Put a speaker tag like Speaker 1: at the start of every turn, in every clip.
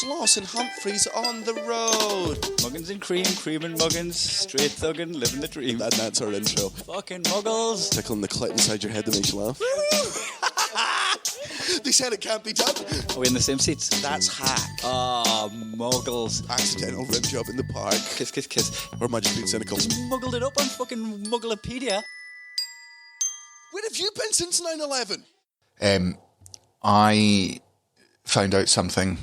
Speaker 1: Sloss and Humphreys on the road.
Speaker 2: Muggins and Cream, Cream and Muggins, straight thuggin', living the dream.
Speaker 1: And that's our intro.
Speaker 2: Fucking muggles.
Speaker 1: Tickling the clit inside your head that makes you laugh. They said it can't be done.
Speaker 2: Are we in the same seats?
Speaker 1: That's hack.
Speaker 2: Ah, muggles.
Speaker 1: Accidental rim job in the park.
Speaker 2: Kiss, kiss, kiss.
Speaker 1: Or am I just being cynical?
Speaker 2: Muggled it up on fucking Mugglepedia.
Speaker 1: Where have you been since 9/11?
Speaker 3: I found out something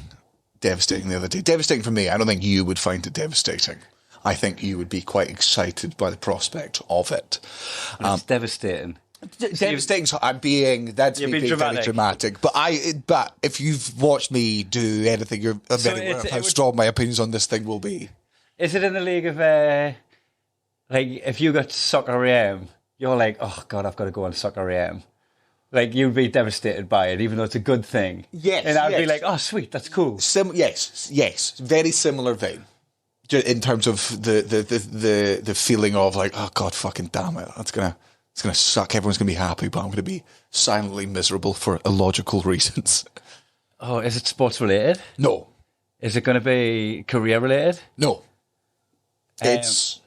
Speaker 3: devastating the other day. Devastating for me. I don't think you would find it devastating. I think you would be quite excited by the prospect of it.
Speaker 2: It's devastating.
Speaker 3: Devastating. So I'm being that's me being very dramatic. But if you've watched me do anything, you're very aware of how strong my opinions on this thing will be.
Speaker 2: Is it in the league of like if you got Soccer AM, you're like, oh god, I've got to go on Soccer AM. Like you'd be devastated by it, even though it's a good thing.
Speaker 3: Yes,
Speaker 2: and I'd be like, oh sweet, that's cool.
Speaker 3: Yes, very similar vein. In terms of the feeling of like, oh god, fucking damn it, it's gonna suck. Everyone's gonna be happy, but I'm gonna be silently miserable for illogical reasons.
Speaker 2: Oh, is it sports related?
Speaker 3: No.
Speaker 2: Is it going to be career related?
Speaker 3: No. It's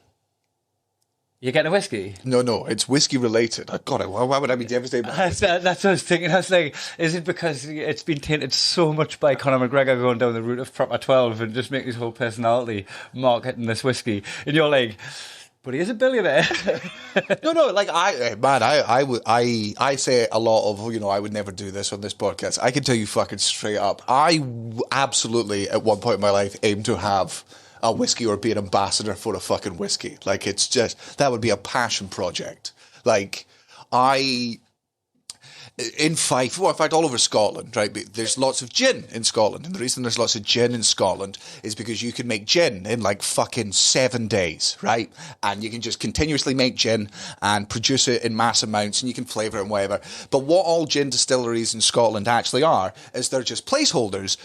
Speaker 2: you getting a whiskey?
Speaker 3: No, it's whiskey related. God, why would I be devastated by
Speaker 2: that's what I was thinking. I was like, is it because it's been tainted so much by Conor McGregor going down the route of Proper 12 and just making his whole personality marketing this whiskey? And you're like, but he is a billionaire.
Speaker 3: No, like I say a lot of, I would never do this on this podcast. I can tell you fucking straight up, I absolutely at one point in my life aimed to have a whiskey or be an ambassador for a fucking whiskey. Like it's just, that would be a passion project. Like in Fife, in fact, all over Scotland, right? There's lots of gin in Scotland. And the reason there's lots of gin in Scotland is because you can make gin in like fucking 7 days, right? And you can just continuously make gin and produce it in mass amounts and you can flavour it and whatever. But what all gin distilleries in Scotland actually are is they're just placeholders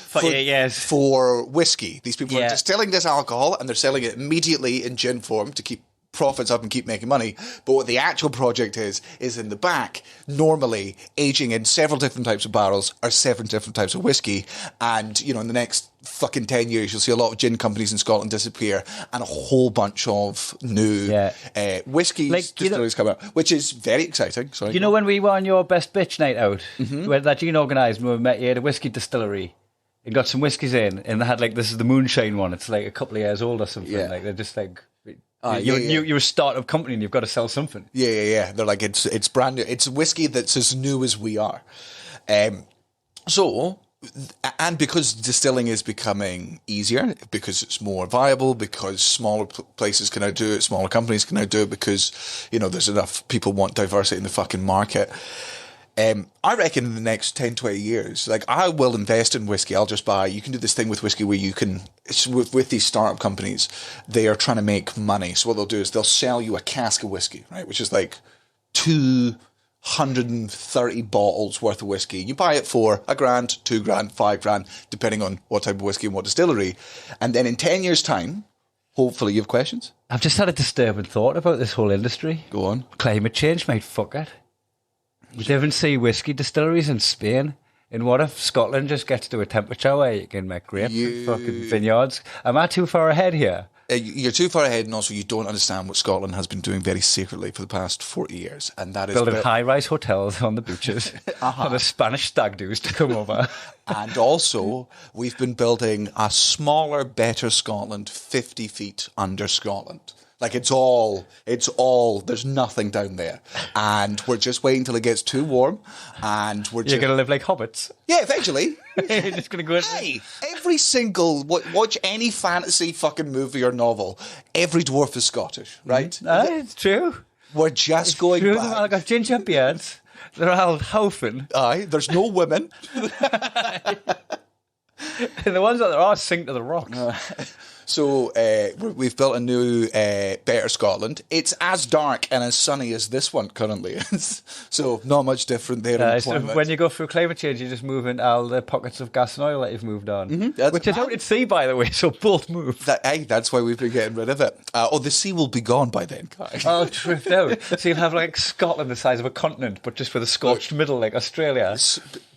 Speaker 3: for whiskey. These people are distilling this alcohol and they're selling it immediately in gin form to keep profits up and keep making money. But what the actual project is in the back, normally aging in several different types of barrels or 7 different types of whiskey. And, in the next fucking 10 years, you'll see a lot of gin companies in Scotland disappear and a whole bunch of new whiskies distilleries come out, which is very exciting. Sorry.
Speaker 2: You know when we were on your Best Bitch night out, where that Gene organised, when we met you at a whiskey distillery and got some whiskies in, and they had like, this is the moonshine one, it's like a couple of years old or something. Like they're just like... You're a startup company and you've got to sell something.
Speaker 3: Yeah. They're like, it's brand new. It's whiskey that's as new as we are. And because distilling is becoming easier, because it's more viable, because smaller places can now do it, smaller companies can now do it, because, there's enough people want diversity in the fucking market. I reckon in the next 10, 20 years, like I will invest in whiskey. I'll just buy, you can do this thing with whiskey where you can, with these startup companies, they are trying to make money. So what they'll do is they'll sell you a cask of whiskey, right? Which is like 230 bottles worth of whiskey. You buy it for $1,000, $2,000, $5,000, depending on what type of whiskey and what distillery. And then in 10 years' time, hopefully you have questions.
Speaker 2: I've just had a disturbing thought about this whole industry.
Speaker 3: Go on.
Speaker 2: Climate change might fuck it. You even see whiskey distilleries in Spain. And what if Scotland just gets to a temperature where you can make grapes and fucking vineyards? Am I too far ahead here?
Speaker 3: You're too far ahead, and also you don't understand what Scotland has been doing very secretly for the past 40 years. And that is
Speaker 2: building high-rise hotels on the beaches for the Spanish stag doos to come over.
Speaker 3: And also, we've been building a smaller, better Scotland 50 feet under Scotland. Like it's all, there's nothing down there. And we're just waiting till it gets too warm. And
Speaker 2: you're going to live like hobbits.
Speaker 3: Yeah, eventually.
Speaker 2: You're just going to go in.
Speaker 3: Hey, every single, watch any fantasy fucking movie or novel, every dwarf is Scottish, right?
Speaker 2: It's true.
Speaker 3: We're just going
Speaker 2: true.
Speaker 3: back.
Speaker 2: They've all got ginger beards. They're all howfing.
Speaker 3: Aye, there's no women.
Speaker 2: And the ones that there are sink to the rocks.
Speaker 3: So we've built a new, better Scotland. It's as dark and as sunny as this one currently is. So not much different there.
Speaker 2: So when you go through climate change, you just move into all the pockets of gas and oil that you've moved on. Mm-hmm. Which is out at sea, by the way, so both move.
Speaker 3: That's why we've been getting rid of it. The sea will be gone by then.
Speaker 2: Oh, drift out. So you'll have like Scotland the size of a continent, but just with a scorched middle like Australia.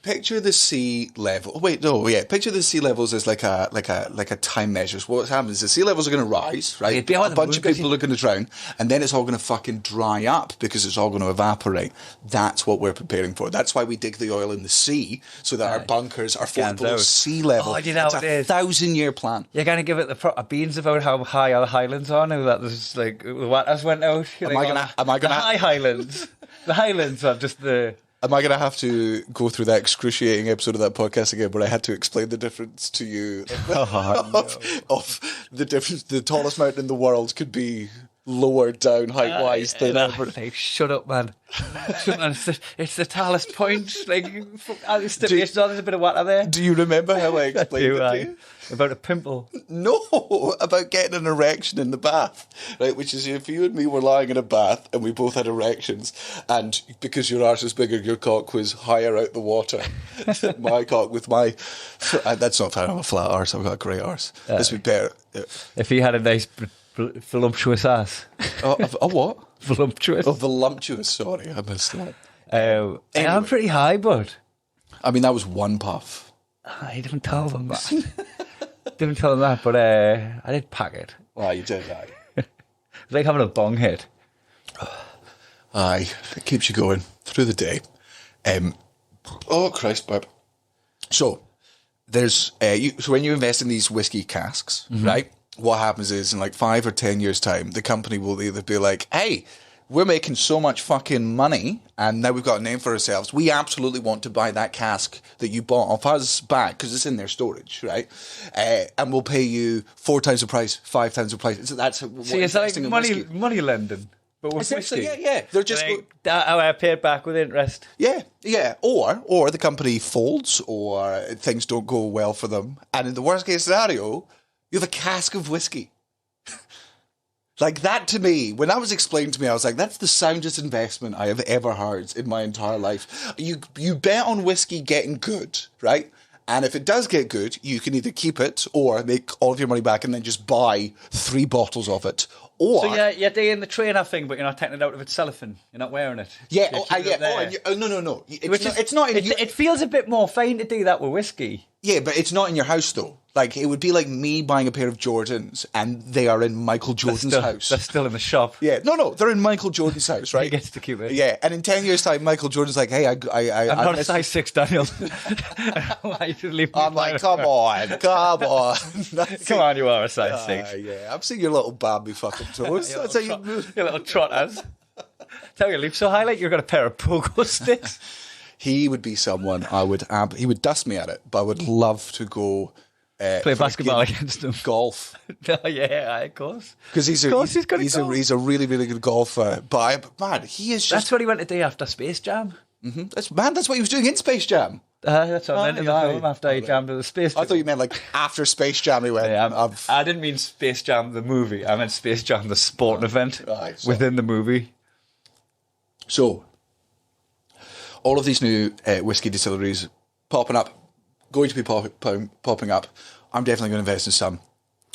Speaker 3: Picture the sea level. Oh, wait, no, yeah. Picture the sea levels as like a time measure. So what's happening is the sea levels are going to rise, right? A bunch of people are going to drown, and then it's all going to fucking dry up because it's all going to evaporate. That's what we're preparing for. That's why we dig the oil in the sea so that our bunkers are floating below sea level.
Speaker 2: Oh, you know
Speaker 3: it's a 1,000-year plan.
Speaker 2: You're going to give it the proper beans about how high our highlands are now that there's like the waters went out.
Speaker 3: Am I gonna
Speaker 2: the high highlands? The highlands are just the.
Speaker 3: Am I going to have to go through that excruciating episode of that podcast again where I had to explain the difference to you of the difference? The tallest mountain in the world could be lower down height-wise than ever.
Speaker 2: Like, shut up, man. It's the tallest point. Like, there's a bit of water there.
Speaker 3: Do you remember how I explained it to you?
Speaker 2: About a pimple?
Speaker 3: No, about getting an erection in the bath, right? Which is if you and me were lying in a bath and we both had erections, and because your arse is bigger, your cock was higher out the water. My cock with my... That's not fair, I'm a flat arse, I've got a great arse. This would be better.
Speaker 2: If he had a nice voluptuous ass.
Speaker 3: A what?
Speaker 2: Voluptuous.
Speaker 3: Oh, voluptuous, sorry, I missed that.
Speaker 2: Anyway. I'm pretty high, bud.
Speaker 3: I mean, that was one puff.
Speaker 2: I didn't tell them that. Didn't tell them that, but I did pack it.
Speaker 3: Oh, you did, aye.
Speaker 2: It's like having a bong hit.
Speaker 3: Aye, it keeps you going through the day. Oh, Christ, Barb. So, there's so when you invest in these whiskey casks, right, what happens is in like 5 or 10 years' time, the company will either be like, hey, we're making so much fucking money, and now we've got a name for ourselves. We absolutely want to buy that cask that you bought off us back because it's in their storage, right? And we'll pay you 4 times the price, 5 times the price. So that's
Speaker 2: it's like money lending, but with whiskey.
Speaker 3: Yeah. They're just
Speaker 2: I paid back with interest.
Speaker 3: Yeah. Or the company folds, or things don't go well for them, and in the worst case scenario, you have a cask of whiskey. Like that to me, when that was explained to me, I was like, that's the soundest investment I have ever heard in my entire life. You bet on whiskey getting good, right? And if it does get good, you can either keep it or make all of your money back and then just buy 3 bottles of it. Or
Speaker 2: so you're doing the trainer thing, but you're not taking it out of its cellophane. You're not wearing it.
Speaker 3: Yeah, no. It's not.
Speaker 2: It feels a bit more fine to do that with whiskey.
Speaker 3: Yeah, but it's not in your house though. Like it would be like me buying a pair of Jordans and they are in Michael Jordan's house.
Speaker 2: They're still in the shop.
Speaker 3: Yeah, no, they're in Michael Jordan's house, right?
Speaker 2: He gets to keep it.
Speaker 3: Yeah, and in 10 years' time, Michael Jordan's like, hey, I'm
Speaker 2: not a size 6, Daniel.
Speaker 3: I'm like, come on.
Speaker 2: Come on, you are a size 6.
Speaker 3: Yeah, I've seen your little Bambi fucking toes. That's how you move.
Speaker 2: Your little trotters. Tell you, leap so high like you've got a pair of pogo sticks.
Speaker 3: He would be someone he would dust me at it, but I would love to go
Speaker 2: play basketball against him.
Speaker 3: Golf.
Speaker 2: Yeah, of course.
Speaker 3: Because he's a really, really good golfer. But he is just...
Speaker 2: That's what he went to do after Space Jam.
Speaker 3: Mm-hmm. That's what he was doing in Space Jam.
Speaker 2: That's what I meant in the film after he jammed to the Space Jam.
Speaker 3: I thought you meant like after Space Jam he went.
Speaker 2: Yeah, I didn't mean Space Jam the movie. I meant Space Jam the sporting event within the movie.
Speaker 3: So, all of these new whiskey distilleries popping up, going to be popping up. I'm definitely going to invest in some.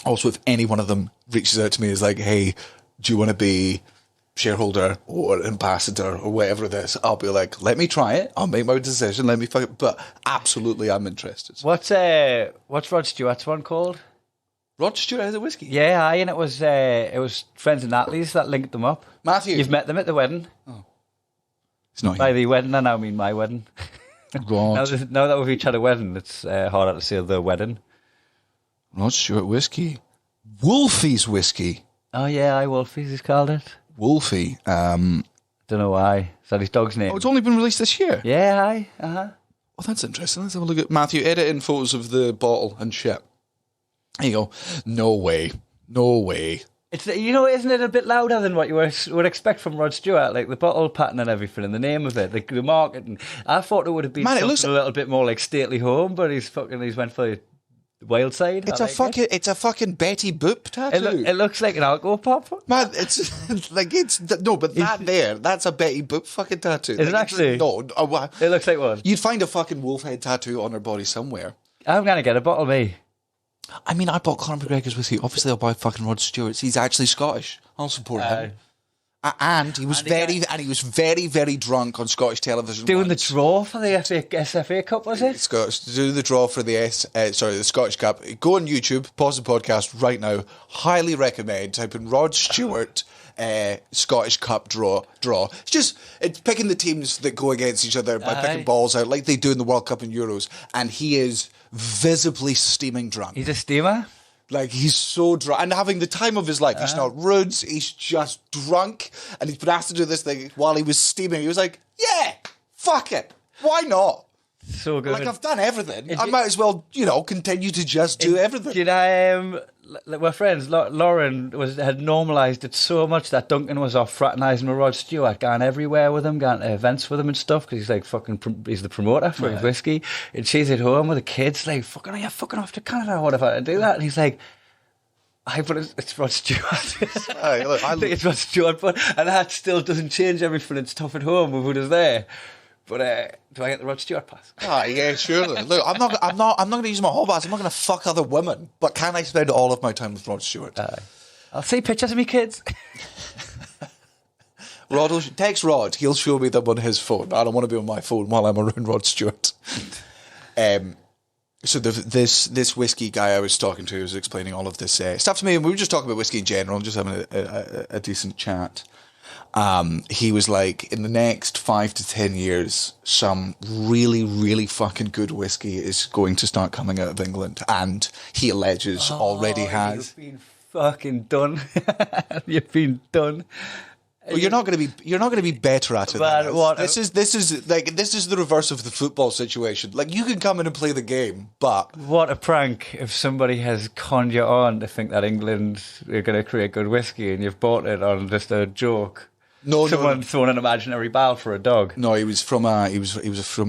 Speaker 3: Also, if any one of them reaches out to me, is like, hey, do you want to be shareholder or ambassador or whatever it is, I'll be like, let me try it. I'll make my decision. Let me fuck it. But absolutely, I'm interested.
Speaker 2: What's Rod Stewart's one called?
Speaker 3: Rod Stewart has a whiskey.
Speaker 2: Yeah, and it was friends of Natalie's that linked them up.
Speaker 3: Matthew,
Speaker 2: you've met them at the wedding.
Speaker 3: Oh, it's not
Speaker 2: by
Speaker 3: you.
Speaker 2: the wedding. I now mean my wedding. Now that we've each had a wedding, it's harder to say the wedding.
Speaker 3: Rod Stewart whiskey, Wolfie's whiskey.
Speaker 2: Oh yeah, Wolfie's he's called it.
Speaker 3: Wolfie.
Speaker 2: Don't know why. Is that his dog's name?
Speaker 3: Oh, it's only been released this year.
Speaker 2: Yeah,
Speaker 3: Oh, that's interesting. Let's have a look at Matthew. Edit in photos of the bottle and shit. There you go. No way.
Speaker 2: It's isn't it a bit louder than what you would expect from Rod Stewart? Like the bottle pattern and everything, and the name of it, the marketing. I thought it would have been something a little bit more like Stately Home, but he's went for the wild side.
Speaker 3: It's a fucking Betty Boop tattoo.
Speaker 2: It looks like an alcohol pop.
Speaker 3: Man, it's like that's a Betty Boop fucking tattoo.
Speaker 2: Is it actually?
Speaker 3: No.
Speaker 2: It looks like one.
Speaker 3: You'd find a fucking wolf head tattoo on her body somewhere.
Speaker 2: I'm gonna get a bottle, me.
Speaker 3: I mean, I bought Conor McGregor's whiskey. Obviously, I'll buy fucking Rod Stewart's. He's actually Scottish. I'll support him. And he was very, very drunk on Scottish television.
Speaker 2: Doing
Speaker 3: once.
Speaker 2: the draw for the SFA Cup, was it?
Speaker 3: Do the draw for the Scottish Cup. Go on YouTube, pause the podcast right now. Highly recommend. Type in Rod Stewart Scottish Cup draw. It's picking the teams that go against each other by picking balls out like they do in the World Cup and Euros. And he is visibly steaming drunk.
Speaker 2: He's a steamer.
Speaker 3: Like, he's so drunk and having the time of his life. He's not rude. He's just drunk. And he's been asked to do this thing while he was steaming. He was like, yeah, fuck it. Why not?
Speaker 2: So good.
Speaker 3: Like, I've done everything. I might as well, continue to just do everything.
Speaker 2: You know, we're friends. Lauren had normalised it so much that Duncan was off fraternising with Rod Stewart, going everywhere with him, going to events with him and stuff, because he's like he's the promoter for his whiskey. And she's at home with the kids, like, are you fucking off to Canada? What if I do that? And he's like, but it's Rod Stewart. It's Rod Stewart, and that still doesn't change everything. It's tough at home with who is there. But do I get the Rod Stewart pass?
Speaker 3: Yeah, surely. Look, I'm not going to use my whole pass. I'm not going to fuck other women. But can I spend all of my time with Rod Stewart?
Speaker 2: I'll see pictures of me kids.
Speaker 3: Text Rod. He'll show me them on his phone. I don't want to be on my phone while I'm around Rod Stewart. So this whiskey guy I was talking to was explaining all of this stuff to me, and we were just talking about whiskey in general, just having a decent chat. He was like, in the next 5 to 10 years, some really, really fucking good whiskey is going to start coming out of England, and he alleges already has.
Speaker 2: You've been fucking done. You've been done.
Speaker 3: Well, you're not going to be better at it.
Speaker 2: But what?
Speaker 3: This is the reverse of the football situation. Like, you can come in and play the game, but
Speaker 2: what a prank if somebody has conned you on to think that England are going to create good whiskey and you've bought it on just a joke. Someone throwing an imaginary barrel for a dog.
Speaker 3: No, he was from a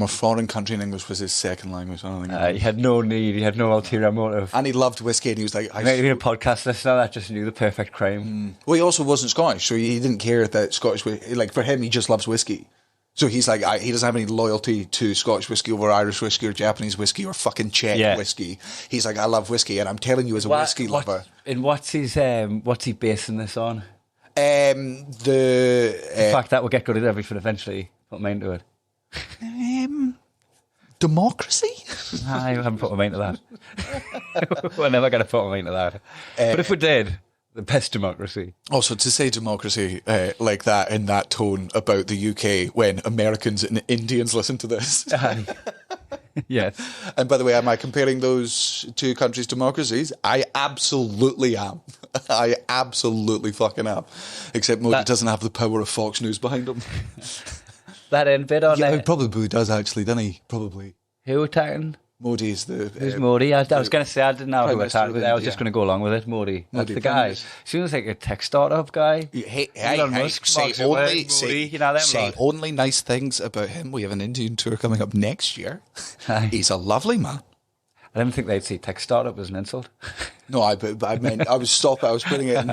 Speaker 3: foreign country, and English was his second language. I don't think
Speaker 2: he had no need. He had no ulterior motive.
Speaker 3: And he loved whiskey, and he was like,
Speaker 2: maybe a podcast listener that just knew the perfect crime.
Speaker 3: Well, he also wasn't Scottish, so he didn't care that Scottish. Like, for him, he just loves whiskey. So he's like, he doesn't have any loyalty to Scottish whiskey over Irish whiskey or Japanese whiskey or fucking Czech whiskey. He's like, I love whiskey, and I'm telling you, as a whiskey lover.
Speaker 2: And what's he basing this on?
Speaker 3: The
Speaker 2: fact that we'll get good at everything eventually. Put my mind to it.
Speaker 3: Democracy?
Speaker 2: I haven't put my mind to that. We're never going to put my mind to that. But if we did, the best democracy.
Speaker 3: Also, to say democracy like that in that tone about the UK when Americans and Indians listen to this.
Speaker 2: Yes.
Speaker 3: And by the way, am I comparing those two countries' democracies? I absolutely am. I absolutely fucking am. Except Modi doesn't have the power of Fox News behind him.
Speaker 2: That end bit on
Speaker 3: he probably does, actually, doesn't he? Probably.
Speaker 2: Who attacking?
Speaker 3: Modi's the...
Speaker 2: Who's Modi? I was going to say I didn't know who attacked, but I was just going to go along with it. Modi. That's the guy. Seems like a tech startup guy.
Speaker 3: Hey,
Speaker 2: Musk,
Speaker 3: say only nice things about him. We have an Indian tour coming up next year. He's a lovely man.
Speaker 2: I didn't think they'd see tech startup as an insult.
Speaker 3: No, I meant I was putting it in.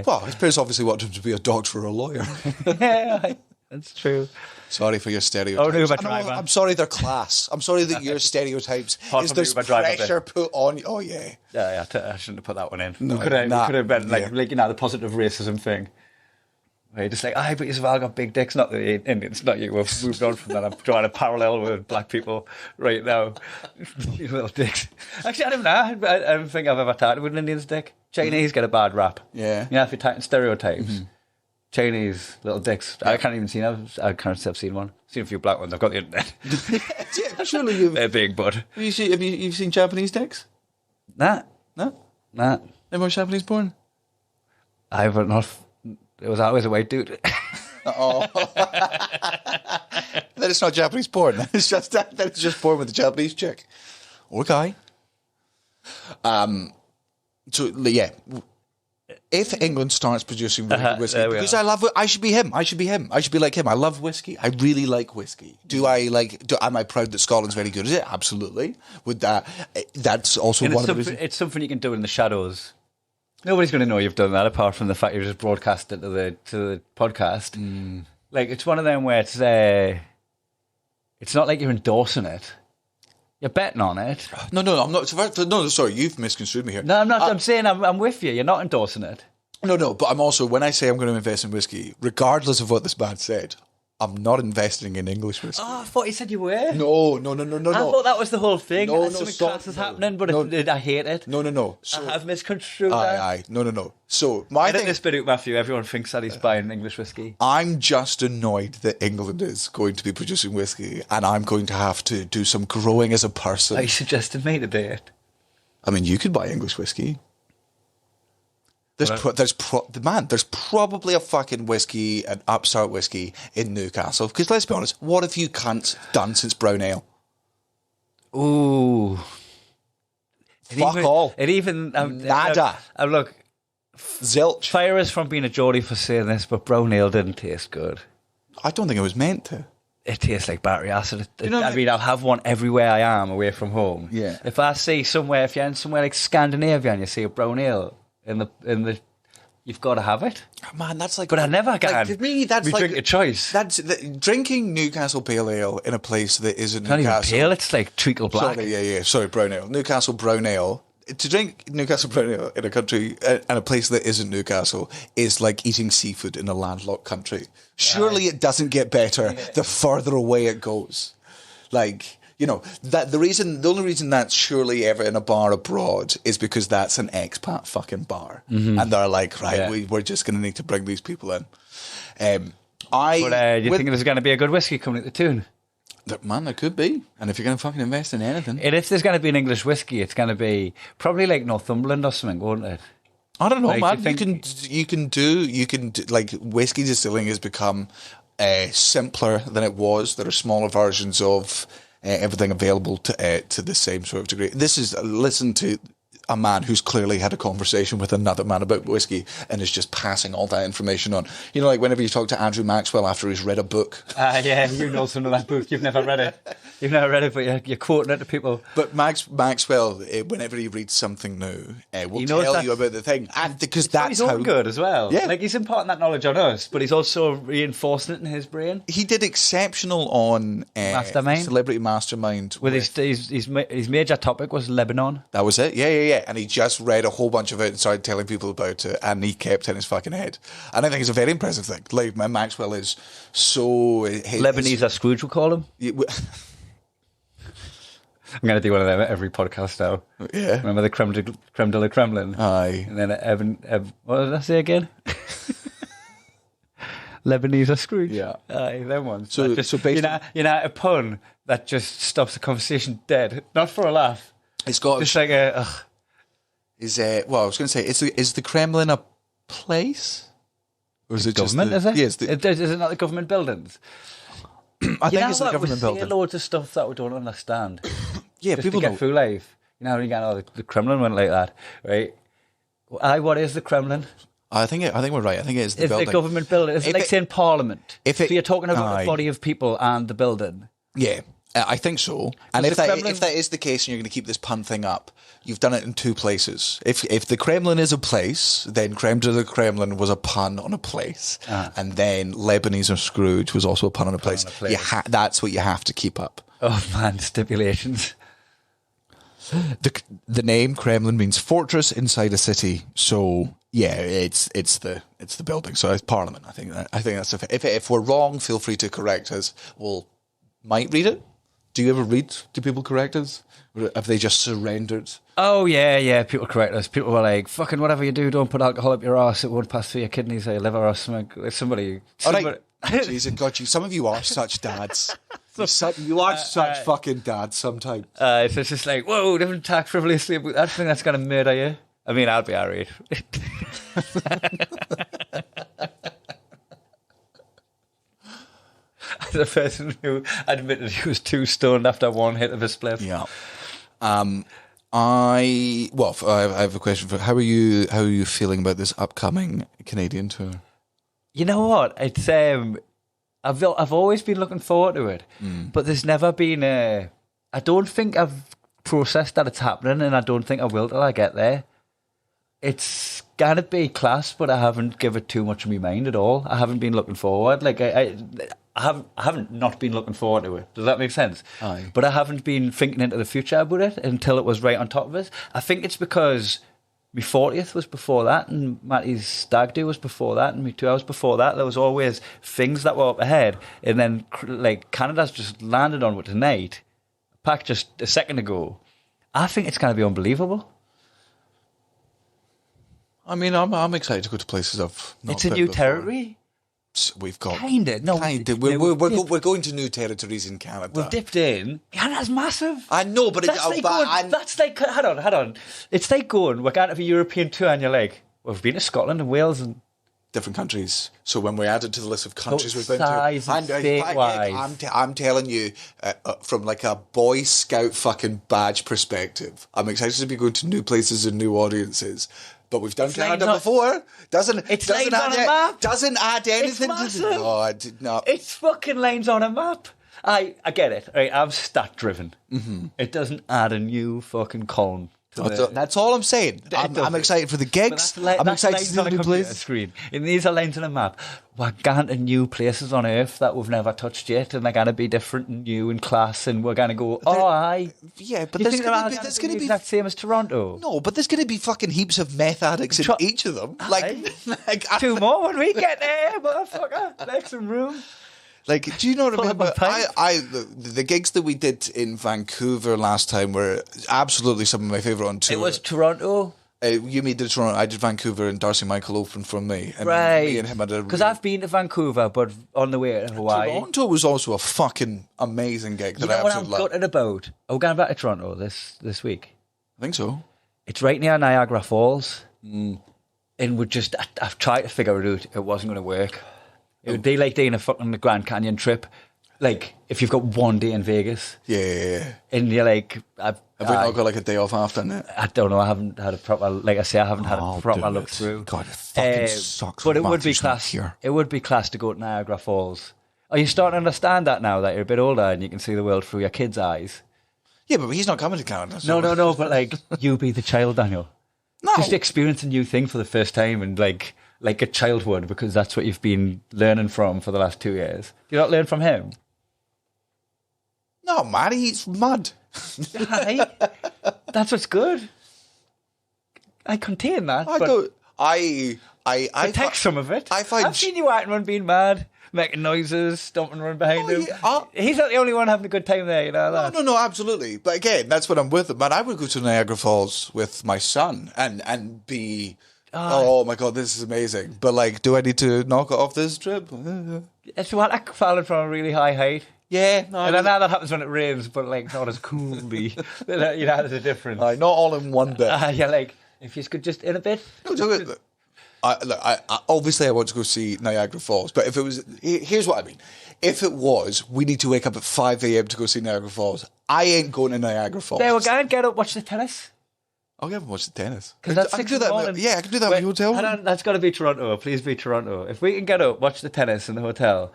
Speaker 3: Well, his parents obviously wanted him to be a doctor or a lawyer.
Speaker 2: Yeah, that's true.
Speaker 3: Sorry for your stereotypes. I'm sorry they're class. I'm sorry that your stereotypes is there's pressure put on you. Oh, yeah.
Speaker 2: Yeah, I shouldn't have put that one in.
Speaker 3: No,
Speaker 2: could have been like the positive racism thing. Where you're just like, but you've all got big dicks, not the Indians, not you. We've moved on from that. I'm drawing a parallel with black people right now. These little dicks. Actually, I don't know. I don't think I've ever talked with an Indian's dick. Chinese get a bad rap.
Speaker 3: Yeah.
Speaker 2: You know, if you're talking stereotypes. Chinese little dicks. I can't even see them. I can't say I've seen one. I've seen a few black ones. I've got the internet.
Speaker 3: Yeah, surely you've...
Speaker 2: They're big, bud.
Speaker 3: Have you seen Japanese dicks?
Speaker 2: Nah.
Speaker 3: No?
Speaker 2: Nah.
Speaker 3: No more Japanese porn?
Speaker 2: I've not... It was always a white dude.
Speaker 3: Oh. Then it's not Japanese porn. It's just porn with a Japanese chick. Or guy. So, yeah... If England starts producing really good whiskey, because I should be him. I should be like him. I love whiskey. I really like whiskey. Am I proud that Scotland's very good at it? Absolutely. That's also one of the reasons.
Speaker 2: It's something you can do in the shadows. Nobody's going to know you've done that, apart from the fact you just broadcast it to the podcast. Like, it's one of them where it's not like you're endorsing it. You're betting on it.
Speaker 3: No, I'm not. No, sorry, you've misconstrued me here.
Speaker 2: No, I'm not. I'm saying I'm with you. You're not endorsing it.
Speaker 3: No, but I'm also, when I say I'm going to invest in whiskey, regardless of what this man said, I'm not investing in English whiskey.
Speaker 2: Oh, I thought you said you were.
Speaker 3: No.
Speaker 2: I thought that was the whole thing.
Speaker 3: No,
Speaker 2: Something
Speaker 3: stop.
Speaker 2: class is happening, but
Speaker 3: No.
Speaker 2: I hate it.
Speaker 3: No. So,
Speaker 2: I have misconstrued that.
Speaker 3: Aye. No. So, my
Speaker 2: Edit
Speaker 3: thing
Speaker 2: this bit out, Matthew. Everyone thinks that he's buying English whiskey.
Speaker 3: I'm just annoyed that England is going to be producing whiskey and I'm going to have to do some growing as a person.
Speaker 2: I suggested me to do it.
Speaker 3: I mean, you could buy English whiskey. There's probably a fucking whiskey, an upstart whiskey in Newcastle. Because let's be honest, what have you cunts done since brown ale?
Speaker 2: Ooh.
Speaker 3: Fuck all.
Speaker 2: It even...
Speaker 3: Nada.
Speaker 2: Look,
Speaker 3: Zilch.
Speaker 2: fire us from being a Geordie for saying this, but brown ale didn't taste good.
Speaker 3: I don't think it was meant to.
Speaker 2: It tastes like battery acid.
Speaker 3: You know,
Speaker 2: I mean, I'll have one everywhere I am away from home.
Speaker 3: Yeah.
Speaker 2: If I see somewhere, if you're in somewhere like Scandinavia and you see a brown ale in the, you've got to have it.
Speaker 3: Man, that's like...
Speaker 2: But I never can.
Speaker 3: Like, to me, that's
Speaker 2: we
Speaker 3: like...
Speaker 2: drink a choice.
Speaker 3: Drinking Newcastle Pale Ale in a place that isn't
Speaker 2: It's not even
Speaker 3: Newcastle...
Speaker 2: pale, it's like treacle black.
Speaker 3: Sorry, brown ale. Newcastle Brown Ale. To drink Newcastle Brown Ale in a country and a place that isn't Newcastle is like eating seafood in a landlocked country. Surely it doesn't get better the further away it goes. Like, you know, that the only reason that's surely ever in a bar abroad is because that's an expat fucking bar. Mm-hmm. And they're like, right, we're just going to need to bring these people in.
Speaker 2: Do you think there's going to be a good whiskey coming at the tune?
Speaker 3: Man, there could be. And if you're going to fucking invest in anything...
Speaker 2: And if there's going to be an English whiskey, it's going to be probably like Northumberland or something, won't it?
Speaker 3: I don't know,
Speaker 2: like,
Speaker 3: man. You can do like whiskey distilling has become simpler than it was. There are smaller versions of everything available to the same sort of degree. This is listen to a man who's clearly had a conversation with another man about whiskey and is just passing all that information on. You know, like whenever you talk to Andrew Maxwell after he's read a book.
Speaker 2: Yeah, you know some of that book. You've never read it. You've never read it, but you're quoting it to people.
Speaker 3: But Maxwell, whenever he reads something new, will tell you about the thing. And because that's
Speaker 2: he's good as well.
Speaker 3: Yeah.
Speaker 2: Like he's imparting that knowledge on us, but he's also reinforcing it in his brain.
Speaker 3: He did exceptional on
Speaker 2: Mastermind.
Speaker 3: Celebrity Mastermind.
Speaker 2: With his major topic was Lebanon.
Speaker 3: That was it. Yeah. And he just read a whole bunch of it and started telling people about it, and he kept it in his fucking head. And I think it's a very impressive thing. Like, Maxwell is so...
Speaker 2: Leboneezer Scrooge, we call him. I'm going to do one of them at every podcast now.
Speaker 3: Yeah.
Speaker 2: Remember the creme de la Kremlin?
Speaker 3: Aye.
Speaker 2: And then Evan, what did I say again? Leboneezer Scrooge.
Speaker 3: Yeah.
Speaker 2: Aye, them ones.
Speaker 3: So basically...
Speaker 2: a pun that just stops the conversation dead. Not for a laugh.
Speaker 3: It's got...
Speaker 2: Just like a...
Speaker 3: I was going to say, is the Kremlin a place? Or is it
Speaker 2: government,
Speaker 3: just
Speaker 2: is it?
Speaker 3: Yes.
Speaker 2: Is it not the government buildings?
Speaker 3: I think it's the government building.
Speaker 2: We say loads of stuff that we don't understand.
Speaker 3: Yeah,
Speaker 2: just
Speaker 3: people
Speaker 2: to get through life. You know, you go, the Kremlin went like that, right? What is the Kremlin?
Speaker 3: I think we're right. I think it is the building.
Speaker 2: It's the government building. It's like saying Parliament. So you're talking about the body of people and the building.
Speaker 3: Yeah. I think so. And if that is the case and you're going to keep this pun thing up, you've done it in two places. If the Kremlin is a place, then Creme de la Kremlin was a pun on a place. And then Leboneezer Scrooge was also a pun on a place. That's what you have to keep up.
Speaker 2: Oh, man, stipulations.
Speaker 3: The name Kremlin means fortress inside a city. So, yeah, it's the building. So it's Parliament. I think that's if we're wrong, feel free to correct us. We'll might read it. Do you ever read? Do people correct us? Or have they just surrendered?
Speaker 2: Oh, yeah. People correct us. People were like, fucking whatever you do, don't put alcohol up your arse. It won't pass through your kidneys or your liver or something. Like somebody.
Speaker 3: All right. Jesus, God, some of you are such dads. You are such fucking dads sometimes.
Speaker 2: So it's just like, whoa, different talk frivolously about that thing that's going to murder you. I mean, I'll be alright. The person who admitted he was too stoned after one hit of a spliff.
Speaker 3: Yeah. I have a question for how are you feeling about this upcoming Canadian tour?
Speaker 2: You know what? It's I've always been looking forward to it, but there's never been I don't think I've processed that it's happening, and I don't think I will till I get there. It's gonna be class, but I haven't given it too much of my mind at all. I haven't been looking forward. Like I haven't not been looking forward to it. Does that make sense?
Speaker 3: Aye.
Speaker 2: But I haven't been thinking into the future about it until it was right on top of us. I think it's because My 40th was before that, and Matty's stag do was before that, and my 2 hours before that. There was always things that were up ahead, and then like Canada's just landed on with tonight, packed just a second ago. I think it's going to be unbelievable.
Speaker 3: I mean, I'm excited to go to places I've not
Speaker 2: It's a
Speaker 3: been
Speaker 2: new
Speaker 3: before.
Speaker 2: territory.
Speaker 3: We've got
Speaker 2: Kinda. No,
Speaker 3: kinda. We're going to new territories in Canada.
Speaker 2: We've dipped in. Canada's massive.
Speaker 3: I know, but
Speaker 2: That's like going, that's like, hold on. It's like going, we're going to a European tour and you're like, we've been to Scotland and Wales and
Speaker 3: different countries. So when we add it to the list of countries we've been to,
Speaker 2: size and state-wise.
Speaker 3: I'm telling you, from like a Boy Scout fucking badge perspective, I'm excited to be going to new places and new audiences. But we've done Canada before. Doesn't add anything to the... No, I did not.
Speaker 2: It's fucking lines on a map. I get it. Right, I'm stat driven. Mm-hmm. It doesn't add a new fucking column.
Speaker 3: That's all I'm saying. I'm excited for the gigs. I'm excited to see the new places.
Speaker 2: Screen. And these are lines on a map. We're going to new places on Earth that we've never touched yet, and they're going to be different and new in class, and we're going to go,
Speaker 3: yeah, but
Speaker 2: there's
Speaker 3: going to be
Speaker 2: the exact same as Toronto.
Speaker 3: No, but there's going to be fucking heaps of meth addicts in each of them. Like
Speaker 2: 2 more when we get there, motherfucker. Make some room.
Speaker 3: Like, do you know what I mean? The gigs that we did in Vancouver last time were absolutely some of my favourite on tour.
Speaker 2: It was Toronto.
Speaker 3: You did Toronto. I did Vancouver, and Darcy Michael opened from me. And
Speaker 2: right.
Speaker 3: Me and him had a...
Speaker 2: Because I've been to Vancouver, but on the way to Hawaii.
Speaker 3: Toronto was also a fucking amazing gig that I absolutely loved.
Speaker 2: What I'm gutted about? Are we going back to Toronto this week?
Speaker 3: I think so.
Speaker 2: It's right near Niagara Falls. Mm. And I've tried to figure it out. It wasn't going to work. It would be like doing a fucking Grand Canyon trip. Like, if you've got 1 day in Vegas.
Speaker 3: Yeah.
Speaker 2: And you're like...
Speaker 3: Have we not got like a day off after that?
Speaker 2: I don't know. I haven't had a proper... Like I say, I haven't had a proper look through.
Speaker 3: God, it fucking sucks.
Speaker 2: But it would be class. Here. It would be class to go to Niagara Falls. Are you starting to understand that now, that you're a bit older and you can see the world through your kid's eyes?
Speaker 3: Yeah, but he's not coming to Canada. So.
Speaker 2: No. But like, you be the child, Daniel. No. Just experience a new thing for the first time and like a child would, because that's what you've been learning from for the last 2 years. Do you not learn from him?
Speaker 3: No, man, he's mad.
Speaker 2: Aye. That's what's good. I contain that. I take some of it. I've seen you acting and being mad, making noises, stomping around behind him. He's not the only one having a good time there, you know that.
Speaker 3: No, absolutely. But again, that's what I'm with him. Man, I would go to Niagara Falls with my son and be... Oh my God, this is amazing. But like, do I need to knock it off this trip?
Speaker 2: It's what I fallen from a really high height.
Speaker 3: Yeah. No,
Speaker 2: and I know that happens when it rains, but like not as coolly. You know, there's a difference.
Speaker 3: Not all in one bit.
Speaker 2: You're like, if you could just in a bit.
Speaker 3: No, I obviously I want to go see Niagara Falls, but if it was, here's what I mean. If it was, we need to wake up at 5 a.m. to go see Niagara Falls. I ain't going to Niagara Falls.
Speaker 2: There we go. Get up, watch the tennis.
Speaker 3: Oh, you haven't watched the tennis.
Speaker 2: I can do that.
Speaker 3: I can do that in the hotel.
Speaker 2: That's got to be Toronto. Please be Toronto. If we can get up, watch the tennis in the hotel,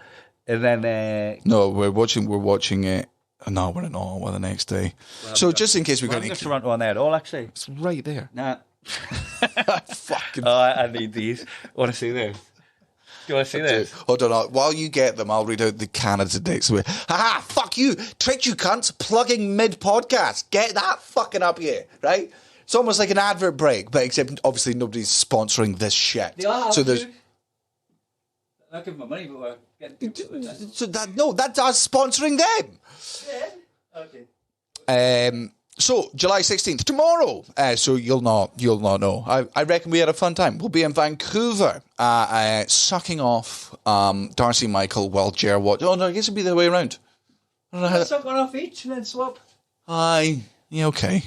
Speaker 2: and then
Speaker 3: no, we're watching it. No, we're not. We're the next day. Well, so just in case we're going to
Speaker 2: Toronto on there at all, actually,
Speaker 3: it's right there.
Speaker 2: Nah.
Speaker 3: Fucking.
Speaker 2: I need these. I want to see this. Do you want to see this?
Speaker 3: Hold on. While you get them, I'll read out the Canada dates. Haha! Fuck you! Tricked you cunts! Plugging mid podcast. Get that fucking up here, right? It's almost like an advert break, but except obviously nobody's sponsoring this shit. So there's.
Speaker 2: I'll give them my money, but we're getting.
Speaker 3: That's us sponsoring them.
Speaker 2: Yeah. Okay.
Speaker 3: So July 16th, tomorrow. So you'll not know. I reckon we had a fun time. We'll be in Vancouver, sucking off Darcy Michael while Jer watch. Oh no, I guess it'll be the other way around.
Speaker 2: I don't know how. Suck one off each and then swap.
Speaker 3: Yeah, okay.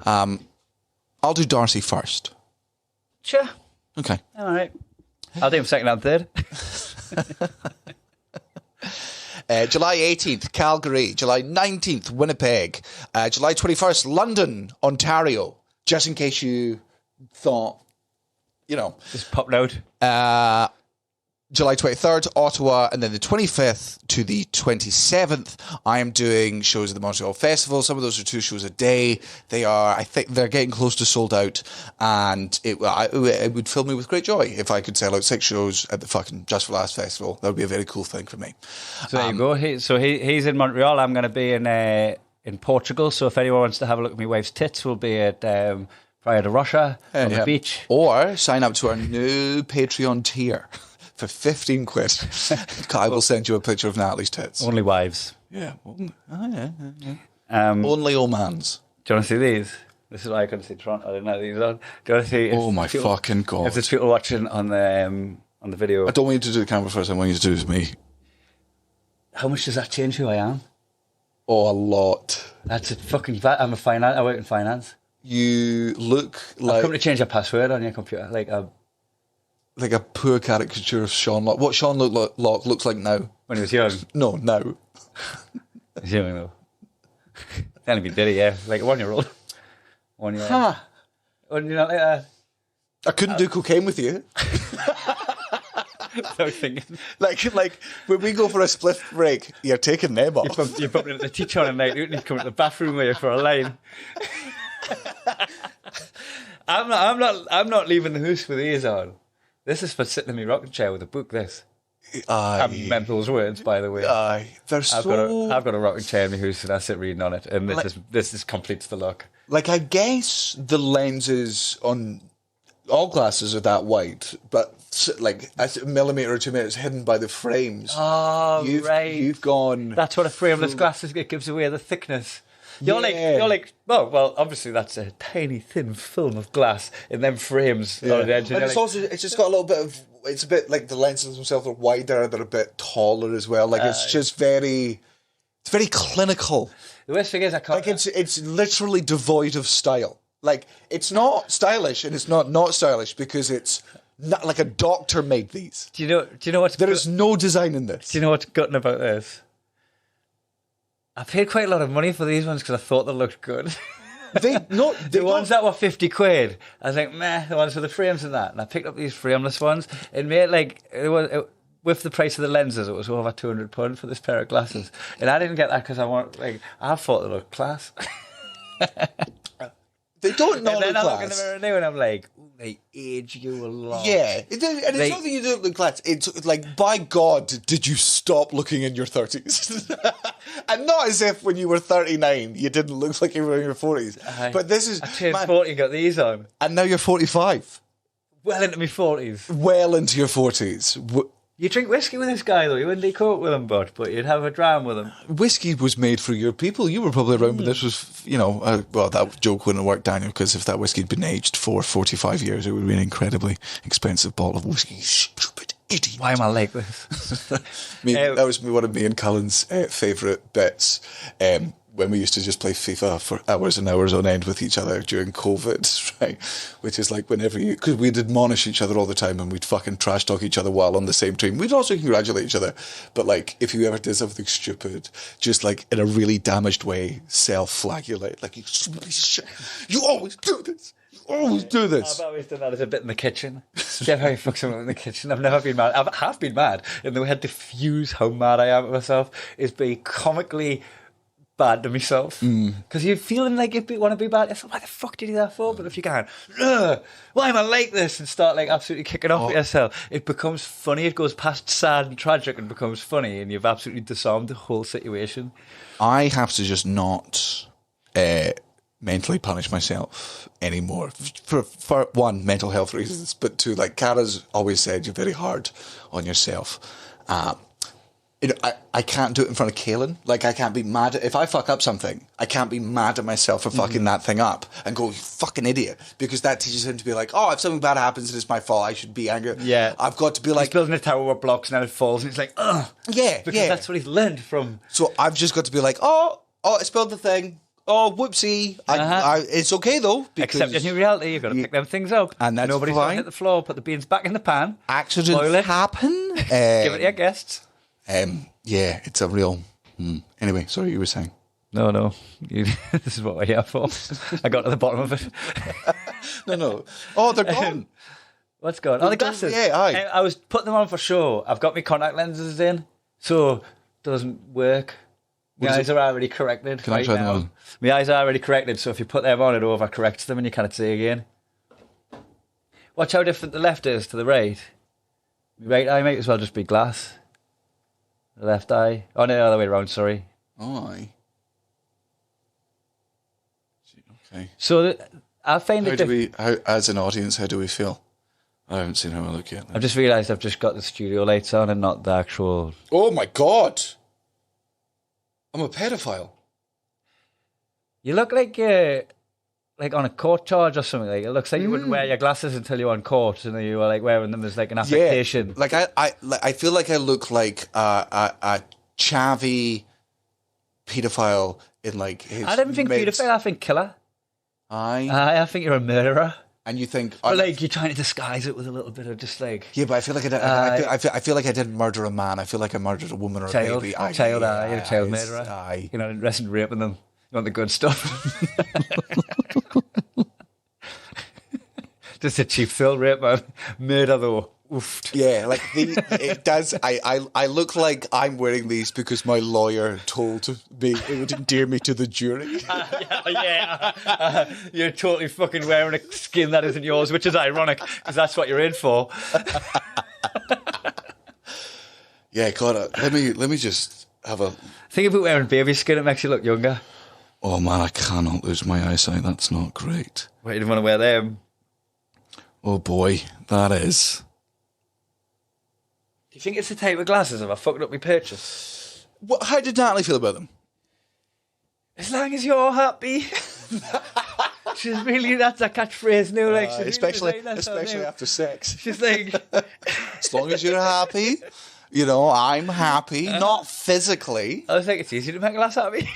Speaker 3: I'll do Darcy first.
Speaker 2: Sure.
Speaker 3: Okay.
Speaker 2: All right. I'll do him second and third.
Speaker 3: July 18th, Calgary. July 19th, Winnipeg. July 21st, London, Ontario. Just in case you thought,
Speaker 2: just popped out.
Speaker 3: July 23rd, Ottawa, and then the 25th to the 27th, I am doing shows at the Montreal Festival. Some of those are 2 shows a day. I think they're getting close to sold out, and it would fill me with great joy if I could sell out 6 shows at the fucking Just for Laughs Festival. That would be a very cool thing for me.
Speaker 2: So there you go. He's in Montreal. I'm going to be in Portugal. So if anyone wants to have a look at my wife's tits, we'll be at prior to Russia on the beach.
Speaker 3: Or sign up to our new Patreon tier for 15 quid. I will send you a picture of Natalie's tits.
Speaker 2: Only wives.
Speaker 3: Yeah. Only old mans.
Speaker 2: Do you want to see these? This is why I couldn't see Toronto. I didn't know these on. Do you want to see?
Speaker 3: Oh my fucking God.
Speaker 2: If there's people watching on the video.
Speaker 3: I don't want you to do the camera first. I want you to do it with me.
Speaker 2: How much does that change who I am?
Speaker 3: Oh, a lot.
Speaker 2: That's a fucking... I work in finance.
Speaker 3: You look like...
Speaker 2: I've come to change your password on your computer. Like
Speaker 3: a poor caricature of Sean Locke. What Sean Locke looks like now.
Speaker 2: When he was young.
Speaker 3: No, now.
Speaker 2: He's young though. Then he did it, yeah. Like a 1-year-old. 1 year old.
Speaker 3: Huh.
Speaker 2: Wouldn't you not like that?
Speaker 3: I couldn't do cocaine with you.
Speaker 2: I was thinking.
Speaker 3: Like when we go for a spliff break, you're taking them off.
Speaker 2: You're bumping into the teacher on a night out and he's coming to the bathroom with you for a line. I'm not leaving the house with these on. This is for sitting in my rocking chair with a book, this. I haven't meant those words, by the way.
Speaker 3: They're
Speaker 2: I've got a rocking chair in my house and I sit reading on it, and this is completes the look.
Speaker 3: Like, I guess the lenses on all glasses are that wide, but like a millimetre or 2 minutes hidden by the frames.
Speaker 2: Oh, right.
Speaker 3: You've gone...
Speaker 2: That's what a frameless glass is. It gives away the thickness. You're like, well, obviously that's a tiny, thin film of glass in them frames on the edge.
Speaker 3: And it's just got a little bit of... It's a bit like the lenses themselves are wider, they're a bit taller as well. Like, it's just very... It's very clinical.
Speaker 2: The worst thing is I can't...
Speaker 3: Like, it's literally devoid of style. Like, it's not stylish and it's not stylish because it's not like a doctor made these.
Speaker 2: Do you know what's...
Speaker 3: There is no design in this.
Speaker 2: Do you know what's gutting about this? I paid quite a lot of money for these ones because I thought they looked good. The ones that were 50 quid, I was like, meh, the ones with the frames and that. And I picked up these frameless ones. It made with the price of the lenses, it was over £200 for this pair of glasses. And I didn't get that because I thought they looked class.
Speaker 3: They don't know.
Speaker 2: And then I look in the mirror now and I'm like, ooh, they age you a lot.
Speaker 3: Yeah, and it's not that you don't look class. It's like, by God, did you stop looking in your 30s? And not as if when you were 39 you didn't look like you were in your 40s. But this is...
Speaker 2: I turned 40 and got these on.
Speaker 3: And now you're 45.
Speaker 2: Well into my 40s.
Speaker 3: Well into your 40s.
Speaker 2: You drink whiskey with this guy, though. You wouldn't coke with him, but you'd have a dram with him.
Speaker 3: Whiskey was made for your people. You were probably around when this was, well, that joke wouldn't work, Daniel, because if that whiskey had been aged for 45 years, it would be an incredibly expensive bottle of whiskey. You stupid idiot.
Speaker 2: Why am I like this?
Speaker 3: That was one of me and Cullen's favourite bits. When we used to just play FIFA for hours and hours on end with each other during COVID, right? Which is like because we'd admonish each other all the time and we'd fucking trash talk each other while on the same team. We'd also congratulate each other. But like, if you ever did something stupid, just like in a really damaged way, self-flagellate. Like, you stupid piece of shit. You always do this. You always do this.
Speaker 2: I've always done that as a bit in the kitchen. Get how you fuck someone in the kitchen. I've never been mad. I have been mad. And the way I diffuse how mad I am at myself is be comically bad to myself, because you're feeling like you want to be bad. It's like, why the fuck did you do that for? But if you can't, why am I like this, and start like absolutely kicking off at yourself, it becomes funny. It goes past sad and tragic and becomes funny, and you've absolutely disarmed the whole situation.
Speaker 3: I have to just not mentally punish myself anymore for one, mental health reasons, but two, like Kara's always said, you're very hard on yourself. I can't do it in front of Kaelin. Like, I can't be mad if I fuck up something. I can't be mad at myself for fucking that thing up and go, you fucking idiot, because that teaches him to be like, oh, if something bad happens and it's my fault, I should be angry.
Speaker 2: Yeah,
Speaker 3: I've got to be like,
Speaker 2: he's building a tower with blocks and then it falls and it's like, ugh.
Speaker 3: Yeah,
Speaker 2: because that's what he's learned from.
Speaker 3: So I've just got to be like, oh, I spilled the thing. Oh, whoopsie. It's okay though.
Speaker 2: Except in your reality, you've got to pick them things up.
Speaker 3: And that's
Speaker 2: nobody's going to hit the floor, put the beans back in the pan.
Speaker 3: Accidents happen.
Speaker 2: Give it to your guests.
Speaker 3: Yeah, it's a real... Anyway, sorry, you were saying.
Speaker 2: No. This is what we're here for. I got to the bottom of it.
Speaker 3: No. Oh, they're gone.
Speaker 2: What's going on? Oh, the glasses.
Speaker 3: Yeah, aye.
Speaker 2: I was putting them on for show. I've got my contact lenses in, so it doesn't work. My eyes are already corrected.
Speaker 3: Can I try them on?
Speaker 2: My eyes are already corrected, so if you put them on, it overcorrects them and you can't see again. Watch how different the left is to the right. My right eye might as well just be glass. The left eye. Oh, no, the other way around, sorry.
Speaker 3: Oh, aye. Okay.
Speaker 2: So I find
Speaker 3: How
Speaker 2: it.
Speaker 3: do we, as an audience, how do we feel? I haven't seen how I look yet.
Speaker 2: I've just realised I've just got the studio lights on and not the actual.
Speaker 3: Oh my God! I'm a pedophile.
Speaker 2: You look like you're like on a court charge or something. Like it looks like you wouldn't wear your glasses until you were on court, and then you were like wearing them as like an affectation.
Speaker 3: Yeah, like I feel like I look like a chavvy pedophile in like his.
Speaker 2: I don't think pedophile. I think killer. I think you're a murderer.
Speaker 3: And you think,
Speaker 2: but like you're trying to disguise it with a little bit of just like.
Speaker 3: Yeah, but I feel like I feel like I didn't murder a man. I feel like I murdered a woman or a baby.
Speaker 2: You're a child murderer.
Speaker 3: Aye.
Speaker 2: You're not interested in raping them. You want the good stuff. Just a cheap thrill rape, man. Murder though. Oof.
Speaker 3: Yeah, like it does. I look like I'm wearing these because my lawyer told me it would endear me to the jury.
Speaker 2: You're totally fucking wearing a skin that isn't yours, which is ironic because that's what you're in for.
Speaker 3: Yeah, God, let me just have a
Speaker 2: think about wearing baby skin. It makes you look younger.
Speaker 3: Oh man, I cannot lose my eyesight. That's not great.
Speaker 2: Wait, you didn't want to wear them?
Speaker 3: Oh boy, that is.
Speaker 2: Do you think it's the type of glasses? Have I fucked up my purchase?
Speaker 3: How did Natalie feel about them?
Speaker 2: As long as you're happy. She's really, that's a catchphrase now. Like,
Speaker 3: especially after sex.
Speaker 2: She's like,
Speaker 3: as long as you're happy, you know, I'm happy. Not physically.
Speaker 2: I was like, it's easy to make a lass happy.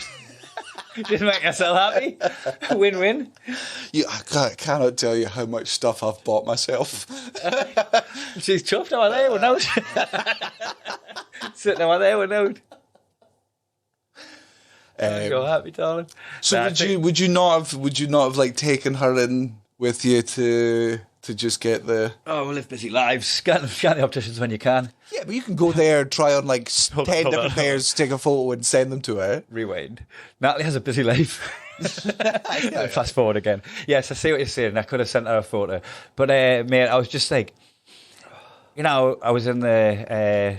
Speaker 2: Just make yourself happy. Win-win.
Speaker 3: I cannot tell you how much stuff I've bought myself.
Speaker 2: She's chuffed over there with note. Sitting over there with note. You're happy, darling.
Speaker 3: So would you not have like taken her in with you to just get the?
Speaker 2: Oh, we live busy lives. Scan the opticians when you can.
Speaker 3: Yeah, but you can go there, try on like 10 different pairs, take a photo, and send them to her.
Speaker 2: Rewind. Natalie has a busy life. Fast forward again. Yes, I see what you're saying. I could have sent her a photo, but mate, I was just like, you know, I was in the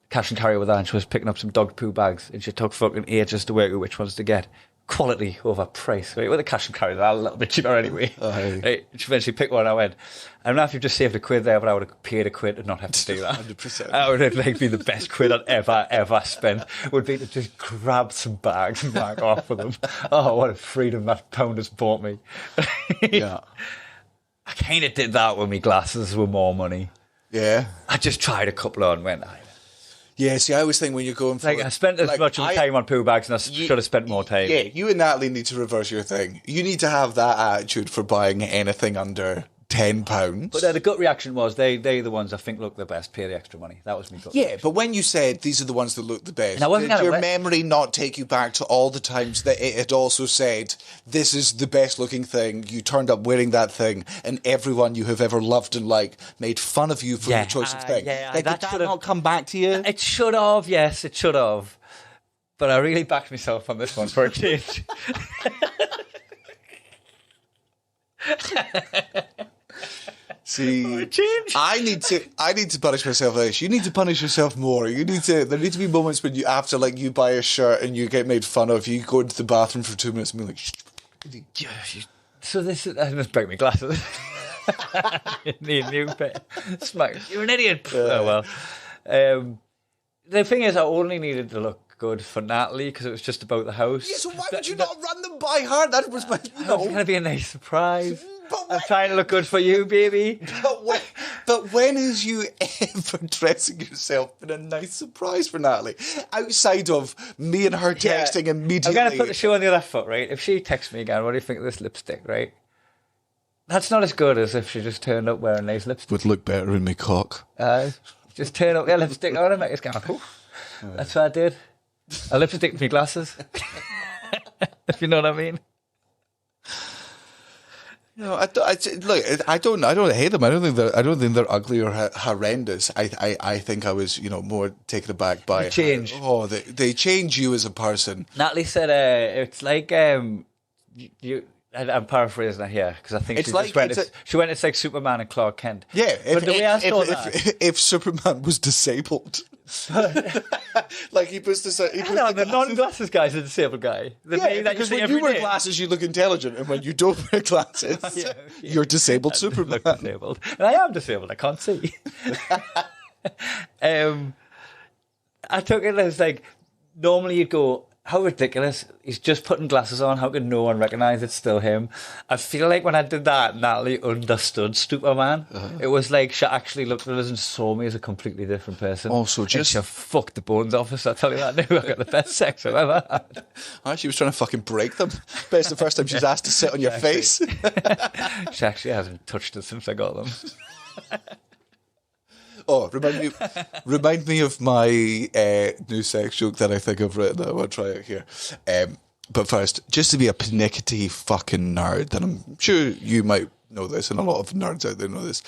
Speaker 2: cash and carry with her, and she was picking up some dog poo bags, and she took fucking ages to work out which ones to get. Quality over price. Right? With the cash and carry, they're a little bit cheaper anyway. Right? She eventually picked one. I went, I don't know if you've just saved £1 there, but I would have paid £1 to not have to do that.
Speaker 3: 100%.
Speaker 2: That would have like been the best quid I'd ever spent. Would be to just grab some bags and back off with them. Oh, what a freedom that pound has bought me.
Speaker 3: Yeah.
Speaker 2: I kind of did that when my glasses were more money.
Speaker 3: Yeah.
Speaker 2: I just tried a couple on and went,
Speaker 3: yeah, see, I always think when you're going for...
Speaker 2: like, I spent as much time on poo bags and I should have spent more time.
Speaker 3: Yeah, you and Natalie need to reverse your thing. You need to have that attitude for buying anything under £10.
Speaker 2: But the gut reaction was, they're the ones I think look the best, pay the extra money. That was me gut.
Speaker 3: Yeah, but when you said these are the ones that look the best,
Speaker 2: did
Speaker 3: your memory not take you back to all the times that it had also said, this is the best looking thing, you turned up wearing that thing, and everyone you have ever loved and liked made fun of you for your choice of thing. Did that not come back to you?
Speaker 2: It should have, yes, it should have. But I really backed myself on this one for a change.
Speaker 3: See, I need to punish myself for this. You need to punish yourself more. There need to be moments when you, after like you buy a shirt and you get made fun of, you go into the bathroom for 2 minutes and be like,
Speaker 2: so this is, I must break my glasses. New bit. Smack. You're an idiot. Oh well. The thing is, I only needed to look good for Natalie because it was just about the house.
Speaker 3: Yeah, so why would you not run them by her? That was my.
Speaker 2: It's going to be a nice surprise. I'm trying to look good for you, baby.
Speaker 3: But when has you ever dressing yourself in a nice surprise for Natalie? Outside of me and her texting immediately.
Speaker 2: I'm going to put the shoe on the other foot, right? If she texts me again, what do you think of this lipstick, right? That's not as good as if she just turned up wearing nice lipstick.
Speaker 3: Would look better in my cock.
Speaker 2: Just turn up your lipstick on and make us go, that's what I did. I lipsticked my glasses. If you know what I mean.
Speaker 3: No, I don't hate them. I don't think they're ugly or horrendous. I think I was, more taken aback by
Speaker 2: the change.
Speaker 3: They change you as a person.
Speaker 2: Natalie said, it's like you I'm paraphrasing her here because I think
Speaker 3: It's
Speaker 2: she
Speaker 3: like-
Speaker 2: just went.
Speaker 3: it's
Speaker 2: She went. It's like Superman and Clark Kent.
Speaker 3: Yeah,
Speaker 2: but the way I saw that,
Speaker 3: if Superman was disabled, like he puts this, he puts
Speaker 2: hang on,
Speaker 3: the
Speaker 2: the non-glasses guy's a disabled guy. The name that you
Speaker 3: because
Speaker 2: see
Speaker 3: when
Speaker 2: every
Speaker 3: you wear
Speaker 2: day.
Speaker 3: glasses, you look intelligent, and when you don't wear glasses,
Speaker 2: Yeah.
Speaker 3: you're disabled Superman.
Speaker 2: Look disabled, and I am disabled. I can't see. I took it as like normally you'd go, how ridiculous! He's just putting glasses on. How can no one recognise it's still him? I feel like when I did that, Natalie understood Superman. It was like she actually looked at us and saw me as a completely different person.
Speaker 3: Also,
Speaker 2: And
Speaker 3: just-
Speaker 2: she fucked the bones off us. I tell you that now. I got the best sex I've ever had.
Speaker 3: She was trying to fucking break them. But it's the first time she's asked to sit on your face.
Speaker 2: She actually hasn't touched it since I got them.
Speaker 3: Oh, remind me of my new sex joke that I think I've written. I want to try it here. But first, just to be a pernickety fucking nerd, and I'm sure you might know this, and a lot of nerds out there know this.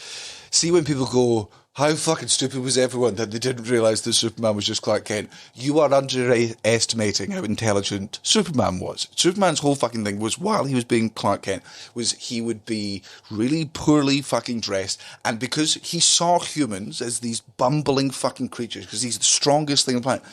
Speaker 3: See when people go, how fucking stupid was everyone that they didn't realise that Superman was just Clark Kent? You are underestimating how intelligent Superman was. Superman's whole fucking thing was, while he was being Clark Kent, was he would be really poorly fucking dressed, and because he saw humans as these bumbling fucking creatures, because he's the strongest thing on the planet,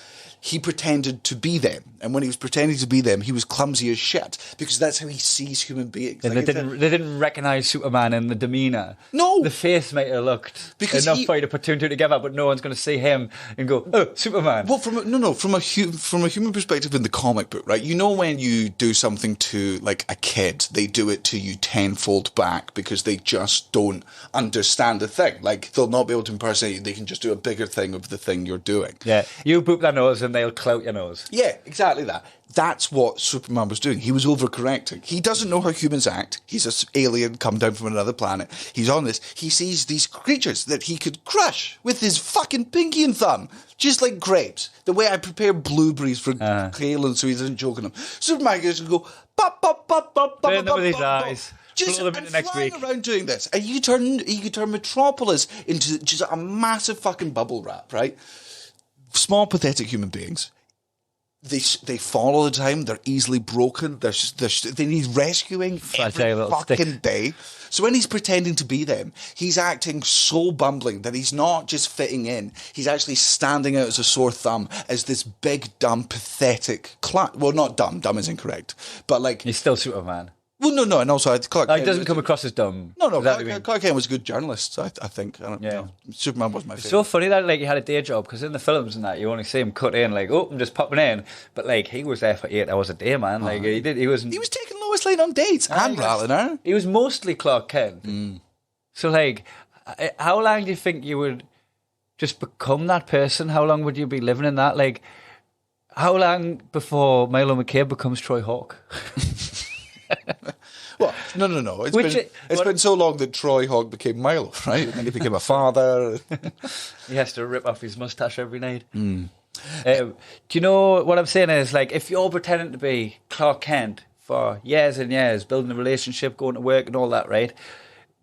Speaker 3: he pretended to be them. And when he was pretending to be them, he was clumsy as shit, because that's how he sees human beings.
Speaker 2: And
Speaker 3: Like,
Speaker 2: they didn't recognise Superman in the demeanour.
Speaker 3: No.
Speaker 2: The face might have looked
Speaker 3: Because
Speaker 2: enough for you to put two and two together, but no one's going to see him and go, oh, Superman.
Speaker 3: Well, from a human perspective in the comic book, right? You know when you do something to like a kid, they do it to you tenfold back because they just don't understand the thing. Like they'll not be able to impersonate you. They can just do a bigger thing of the thing you're doing.
Speaker 2: Yeah, you boop their nose and they'll clout your nose.
Speaker 3: Yeah, exactly that. That's what Superman was doing. He was overcorrecting. He doesn't know how humans act. He's an alien come down from another planet. He's on this. He sees these creatures that he could crush with his fucking pinky and thumb, just like grapes. The way I prepare blueberries for Kalen so he doesn't choke on them. Superman goes and go, pop, pop, pop, pop, pop,
Speaker 2: Burn them
Speaker 3: pop,
Speaker 2: with his
Speaker 3: pop,
Speaker 2: eyes.
Speaker 3: just
Speaker 2: Blow them into next
Speaker 3: flying
Speaker 2: week.
Speaker 3: around doing this. And you could turn Metropolis into just a massive fucking bubble wrap, right? Small, pathetic human beings. They fall all the time. They're easily broken. They need rescuing every
Speaker 2: little
Speaker 3: fucking
Speaker 2: stick.
Speaker 3: day. So when he's pretending to be them, he's acting so bumbling that he's not just fitting in. He's actually standing out as a sore thumb as this big, dumb, pathetic... Well, not dumb. Dumb is incorrect. But like...
Speaker 2: He's still Superman.
Speaker 3: Well, no. And also, Clark
Speaker 2: He
Speaker 3: Kent
Speaker 2: doesn't
Speaker 3: was-
Speaker 2: come across as dumb.
Speaker 3: No,
Speaker 2: Is that what you mean?
Speaker 3: Clark Kent was a good journalist, I think. I don't know. Superman was my favourite.
Speaker 2: So funny that like he had a day job, because in the films and that you only see him cut in like, oh, I'm just popping in, but like he was there for 8 hours a day, man. Like he was
Speaker 3: taking Lois Lane on dates and rattling her.
Speaker 2: He was mostly Clark Kent. So like, how long do you think you would just become that person? How long would you be living in that? Like, how long before Milo McCabe becomes Troy Hawk?
Speaker 3: Well, no. It's been so long that Troy Hogg became Milo, right? And he became a father.
Speaker 2: He has to rip off his mustache every night. Do you know what I'm saying is, like, if you're pretending to be Clark Kent for years and years, building a relationship, going to work and all that, right?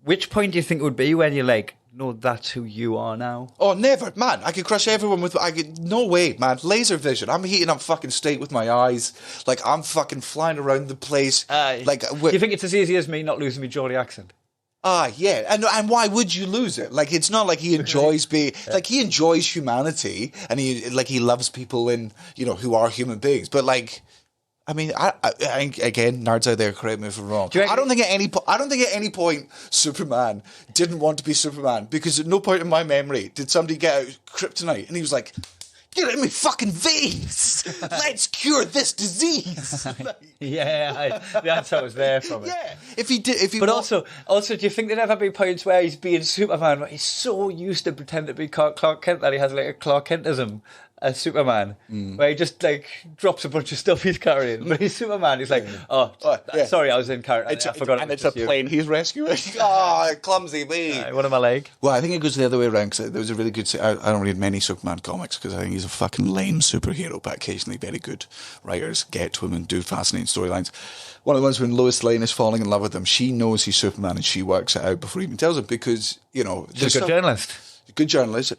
Speaker 2: Which point do you think it would be when you're like, no, that's who you are now?
Speaker 3: Oh, never. Man, I could crush everyone with... No way, man. Laser vision. I'm heating up fucking steak with my eyes. Like, I'm fucking flying around the place.
Speaker 2: Do you think it's as easy as me not losing my Geordie accent?
Speaker 3: Yeah. And why would you lose it? Like, it's not like he enjoys being... Like, he enjoys humanity, and he loves people who are human beings. But, like... I mean, I again, nerds out there, correct me if I'm wrong. I don't think at any point Superman didn't want to be Superman, because at no point in my memory did somebody get out kryptonite and he was like, "Get it in my fucking veins! Let's cure this disease!"
Speaker 2: That's how it was there from it.
Speaker 3: Yeah,
Speaker 2: But also, do you think there'd ever be points where he's being Superman, where he's so used to pretending to be Clark Kent that he has like a Clark Kentism as Superman, where he just like drops a bunch of stuff he's carrying, but he's Superman. He's like, sorry, I was in character. I forgot.
Speaker 3: And it's a plane he's rescuing. Clumsy me.
Speaker 2: One of my leg.
Speaker 3: Well, I think it goes the other way around, because there was a really good... I don't read many Superman comics because I think he's a fucking lame superhero, but occasionally very good writers get to him and do fascinating storylines. One of the ones when Lois Lane is falling in love with him, she knows he's Superman and she works it out before he even tells him, because,
Speaker 2: She's a good journalist.
Speaker 3: Good journalist.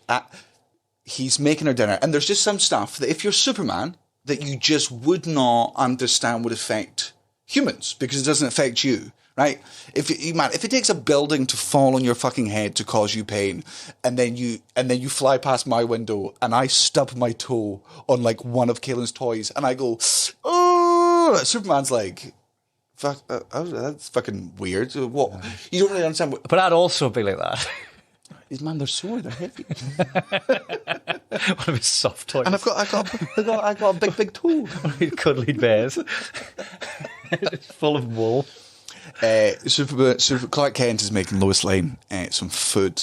Speaker 3: He's making her dinner, and there's just some stuff that if you're Superman that you just would not understand would affect humans because it doesn't affect you, right? If it takes a building to fall on your fucking head to cause you pain, and then you fly past my window and I stub my toe on like one of Caelan's toys and I go, oh, Superman's like, fuck, that's fucking weird. What? You don't really understand.
Speaker 2: But I'd also be like that.
Speaker 3: Man, they're sore. They're heavy.
Speaker 2: One of his soft toys.
Speaker 3: And I got a big toe.
Speaker 2: One of his cuddly bears. It's full of wool.
Speaker 3: Clark Kent is making Lois Lane some food,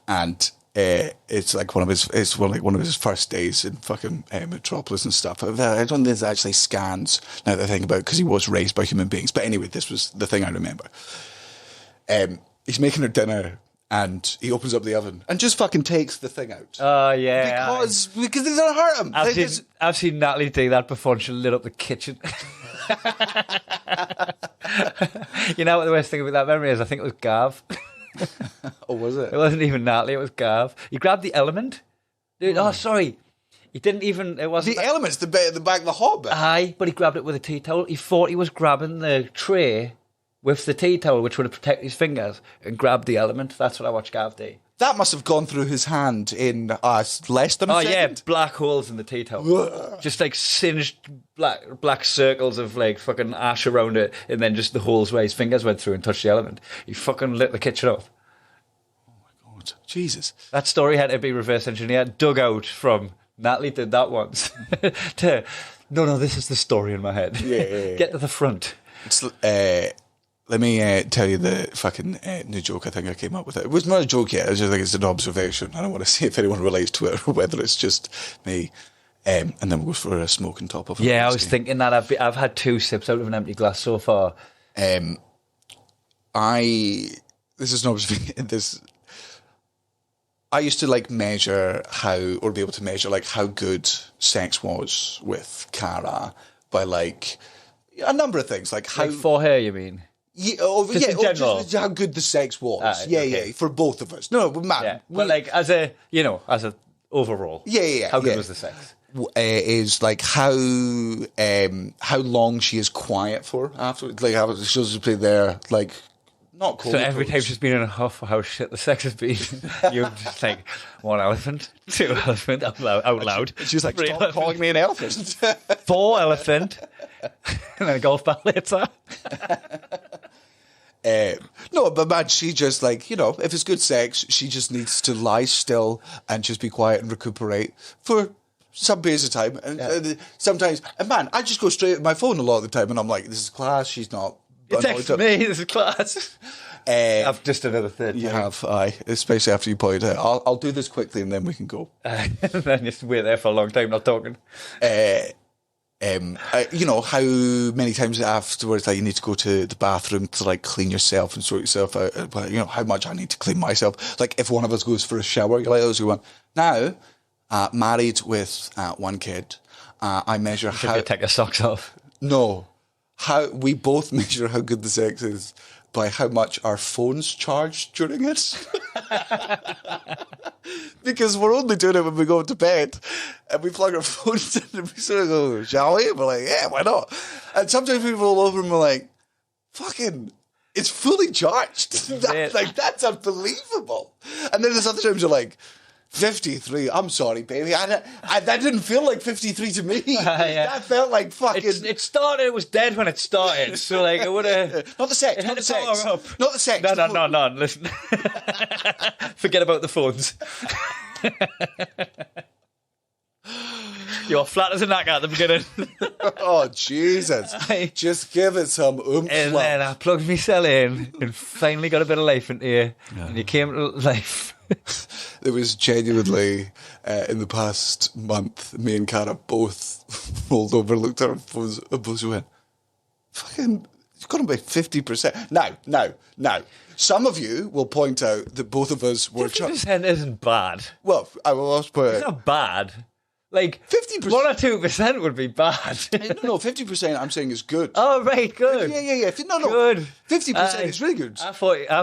Speaker 3: and it's like one of his first days in fucking Metropolis and stuff. I don't think there's actually scans now that I think about it, because he was raised by human beings. But anyway, this was the thing I remember. He's making her dinner. And he opens up the oven and just fucking takes the thing out.
Speaker 2: Oh, yeah.
Speaker 3: Because it doesn't hurt him.
Speaker 2: I've seen Natalie do that before, and she lit up the kitchen. You know what the worst thing about that memory is? I think it was Gav.
Speaker 3: Oh, was it?
Speaker 2: It wasn't even Natalie, it was Gav. He grabbed the element. Dude, sorry. He didn't even... It wasn't...
Speaker 3: The element's the bit at the back of the hobbit.
Speaker 2: Aye, but he grabbed it with a tea towel. He thought he was grabbing the tray with the tea towel, which would have protected his fingers, and grabbed the element. That's what I watched Gav do.
Speaker 3: That must have gone through his hand in less than a second.
Speaker 2: Yeah, black holes in the tea towel. Just like singed black circles of like fucking ash around it, and then just the holes where his fingers went through and touched the element. He fucking lit the kitchen up.
Speaker 3: Oh my God. Jesus.
Speaker 2: That story had to be reverse engineered, dug out from Natalie did that once. No, this is the story in my head.
Speaker 3: Yeah.
Speaker 2: Get to the front.
Speaker 3: It's, let me tell you the fucking new joke I think I came up with. It was not a joke yet. I just think it's an observation. I don't want to see if anyone relates to it or whether it's just me. And then we'll go for a smoke on top of it.
Speaker 2: Yeah, I was thinking that. I've had 2 sips out of an empty glass so far.
Speaker 3: This is an observation. I used to like measure be able to measure like how good sex was with Cara by like a number of things, like how
Speaker 2: for her, you mean?
Speaker 3: Yeah,
Speaker 2: just
Speaker 3: how good the sex was. Yeah, for both of us. No, but man,
Speaker 2: but like as a overall.
Speaker 3: Yeah.
Speaker 2: How good was the sex?
Speaker 3: Is like how long she is quiet for afterwards. Like how she'll just be there, like not cold.
Speaker 2: So every time she's been in a huff for how shit the sex has been, you're just like 1 elephant, 2 elephant out loud.
Speaker 3: She's like, stop calling me an elephant.
Speaker 2: 4 elephant, and then a golf ball later.
Speaker 3: No, but man, she just like, if it's good sex, she just needs to lie still and just be quiet and recuperate for some periods of time. And sometimes, and man, I just go straight at my phone a lot of the time and I'm like, this is class, she's not.
Speaker 2: You text me, this is class. I've just another third.
Speaker 3: You have, especially after you point it out. I'll do this quickly and then we can go.
Speaker 2: And then you wait there for a long time not talking.
Speaker 3: How many times afterwards like you need to go to the bathroom to like clean yourself and sort yourself out. How much I need to clean myself. Like if one of us goes for a shower, you're like, oh, now, married with 1 kid, I measure how.
Speaker 2: You take your socks off.
Speaker 3: No, how we both measure how good the sex is by how much our phones charge during it. Because we're only doing it when we go to bed and we plug our phones in and we sort of go, shall we? We're like, yeah, why not? And sometimes we roll over and we're like, fucking, it's fully charged. That's unbelievable. And then there's other times you're like, 53, I'm sorry, baby. That didn't feel like 53 to me. That felt like fucking...
Speaker 2: It was dead when it started, so like it would have...
Speaker 3: Not the sex. Not the sex.
Speaker 2: No, listen. Forget about the phones. You're flat as a knacker at the beginning.
Speaker 3: Oh, Jesus. Just give it some oomph.
Speaker 2: And then I plugged my cell in and finally got a bit of life into you. Yeah. And you came to life.
Speaker 3: There was genuinely, in the past month, me and Cara both rolled over, looked at our phones, and both went, fucking, it's gone by 50%. Now. Some of you will point out that both of us were...
Speaker 2: 50% isn't bad.
Speaker 3: Well, I will also point out...
Speaker 2: It's not bad. Like
Speaker 3: 50%.
Speaker 2: 1 or 2% would be bad.
Speaker 3: No, 50% I'm saying is good.
Speaker 2: Oh, right, good.
Speaker 3: Yeah. No.
Speaker 2: Good.
Speaker 3: 50% is really good.
Speaker 2: I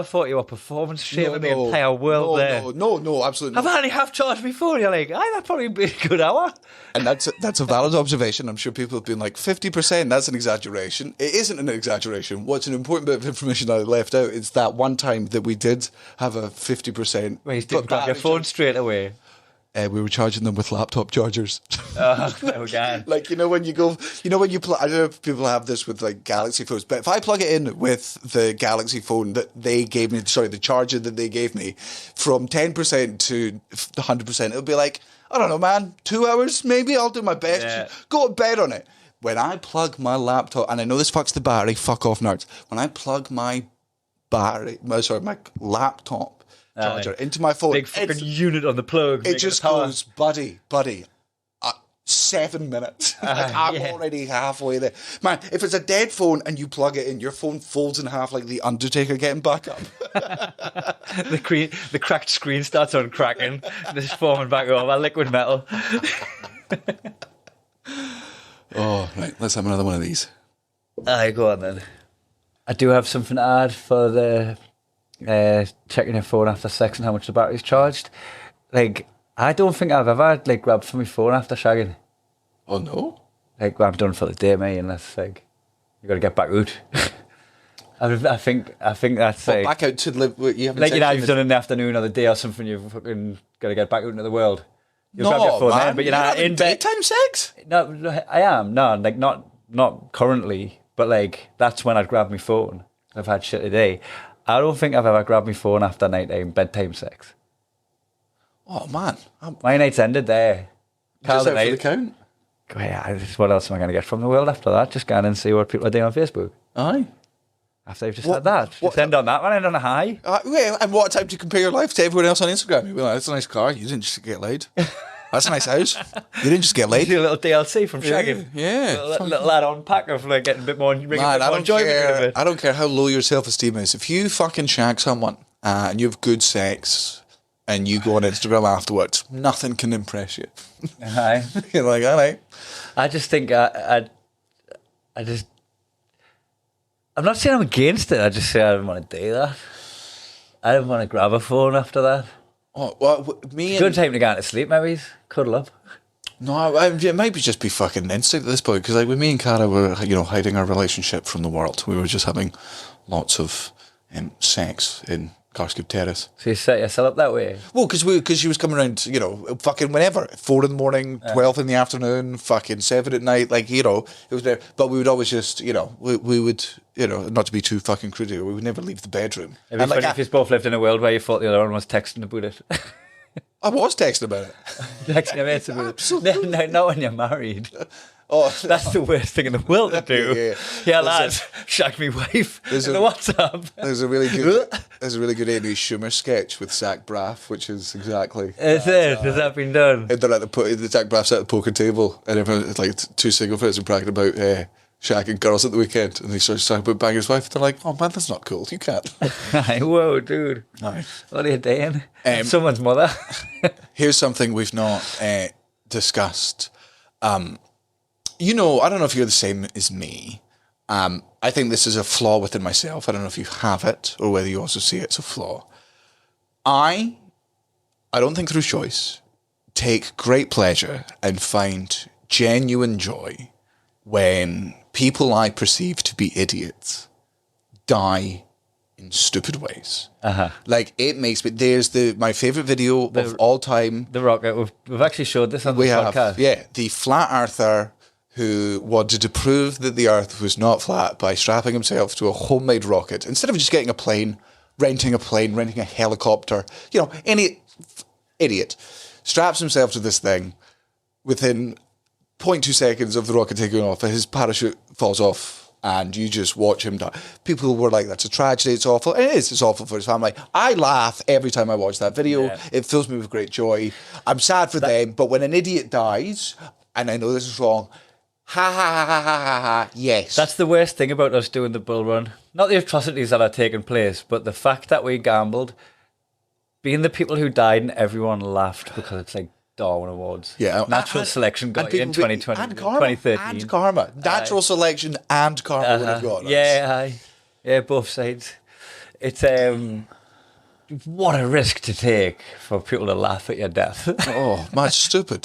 Speaker 2: thought you were performance shaming the entire world there.
Speaker 3: No, absolutely
Speaker 2: I've
Speaker 3: not.
Speaker 2: only half charged me phone. You're like, that'd probably be a good hour.
Speaker 3: And that's a valid observation. I'm sure people have been like, 50%, that's an exaggeration. It isn't an exaggeration. What's an important bit of information I left out is that one time that we did have a 50%.
Speaker 2: Where you didn't grab your phone straight away.
Speaker 3: We were charging them with laptop chargers.
Speaker 2: Oh, God.
Speaker 3: Like, when you plug, I don't know if people have this with like Galaxy phones, but if I plug it in with the Galaxy phone that they gave me, the charger that they gave me, from 10% to 100%, it'll be like, I don't know, man, 2 hours maybe? I'll do my best.
Speaker 2: Yeah.
Speaker 3: Go to bed on it. When I plug my laptop, and I know this fucks the battery, fuck off nerds. When I plug my laptop charger into my phone,
Speaker 2: Big fucking unit on the plug.
Speaker 3: it just goes, buddy, 7 minutes. Like, I'm already halfway there. Man, if it's a dead phone and you plug it in, your phone folds in half like the Undertaker getting back up.
Speaker 2: The cracked screen starts uncracking. This forming back over liquid metal.
Speaker 3: Oh, right. Let's have another one of these.
Speaker 2: Aye, go on then. I do have something to add for the checking your phone after sex and how much the battery's charged. Like, I don't think I've ever like grabbed for my phone after shagging.
Speaker 3: Oh no!
Speaker 2: Like, I'm done for the day, mate. Unless like you got to get back out. I think that's like
Speaker 3: back out to live. You haven't
Speaker 2: like you've done in the afternoon or the day or something. You've fucking got to get back out into the world. You'll grab your phone then, but you're not in bed.
Speaker 3: Daytime sex?
Speaker 2: No, I am. No, like not currently, but like that's when I'd grab my phone. I've had shit today. I don't think I've ever grabbed my phone after nighttime bedtime sex.
Speaker 3: Oh man,
Speaker 2: My night's ended there.
Speaker 3: just out for the count.
Speaker 2: Yeah, what else am I going to get from the world after that? Just go in and see what people are doing on Facebook.
Speaker 3: Aye.
Speaker 2: After I've just had that. Just end on that one, end on a high.
Speaker 3: And what time do you compare your life to everyone else on Instagram? You'll be like, that's a nice car. You didn't just get laid. That's a nice house. You didn't just get laid.
Speaker 2: See a little DLC from shagging.
Speaker 3: Yeah.
Speaker 2: Little add-on pack of like getting a bit more,
Speaker 3: Man, I don't care how low your self-esteem is. If you fucking shag someone and you have good sex and you go on Instagram afterwards, nothing can impress you.
Speaker 2: Aye.
Speaker 3: You're like, all right.
Speaker 2: I just think I'm not saying I'm against it. I just say I don't want to do that. I don't want to grab a phone after that.
Speaker 3: Oh, well,
Speaker 2: Good time to go to sleep, maybe. Cuddle up.
Speaker 3: No, it might just be fucking instinct at this point, because like with me and Cara were, hiding our relationship from the world. We were just having lots of sex in Carscube Terrace.
Speaker 2: So you set yourself up that way?
Speaker 3: Well, because she was coming around, fucking whenever, 4 in the morning, 12 in the afternoon, fucking 7 at night, it was there. But we would always just, we would, not to be too fucking crude, we would never leave the bedroom.
Speaker 2: It'd be funny if you both lived in a world where you thought the other one was texting about it.
Speaker 3: I was texting about it.
Speaker 2: Texting your mates about it. No, not when you're married.
Speaker 3: Oh,
Speaker 2: that's the worst thing in the world to do. Yeah, lads, shag me wife in the WhatsApp.
Speaker 3: There's a really good Amy Schumer sketch with Zach Braff, which is exactly.
Speaker 2: Is it? Has that been done?
Speaker 3: And they're the Zach Braff's at the poker table, and everyone's like two single fellas are bragging about shagging girls at the weekend, and he starts talking about banging his wife. They're like, "Oh man, that's not cool. You can't."
Speaker 2: Whoa, dude!
Speaker 3: Nice.
Speaker 2: What are you doing? Someone's mother.
Speaker 3: Here's something we've not discussed. I don't know if you're the same as me. I think this is a flaw within myself. I don't know if you have it or whether you also see it as a flaw. I don't think through choice, take great pleasure and find genuine joy when people I perceive to be idiots die in stupid ways. Like, it makes me... There's my favourite video of all time.
Speaker 2: The rocket. We've actually showed this on the podcast.
Speaker 3: Yeah, the flat earther who wanted to prove that the Earth was not flat by strapping himself to a homemade rocket. Instead of just getting a plane, renting a helicopter, any idiot straps himself to this thing. Within 0.2 seconds of the rocket taking off, his parachute falls off and you just watch him die. People were like, that's a tragedy, it's awful. It is, it's awful for his family. I laugh every time I watch that video. Yeah. It fills me with great joy. I'm sad for them, but when an idiot dies, and I know this is wrong, ha ha ha ha ha ha ha, yes.
Speaker 2: That's the worst thing about us doing the bull run. Not the atrocities that are taking place, but the fact that we gambled, being the people who died and everyone laughed, because it's like, Darwin Awards.
Speaker 3: Yeah,
Speaker 2: Natural selection got it in 2020,
Speaker 3: and karma,
Speaker 2: 2013.
Speaker 3: and karma. Natural selection and karma would have got us.
Speaker 2: Yeah, both sides. It's what a risk to take for people to laugh at your death.
Speaker 3: Oh, man, stupid.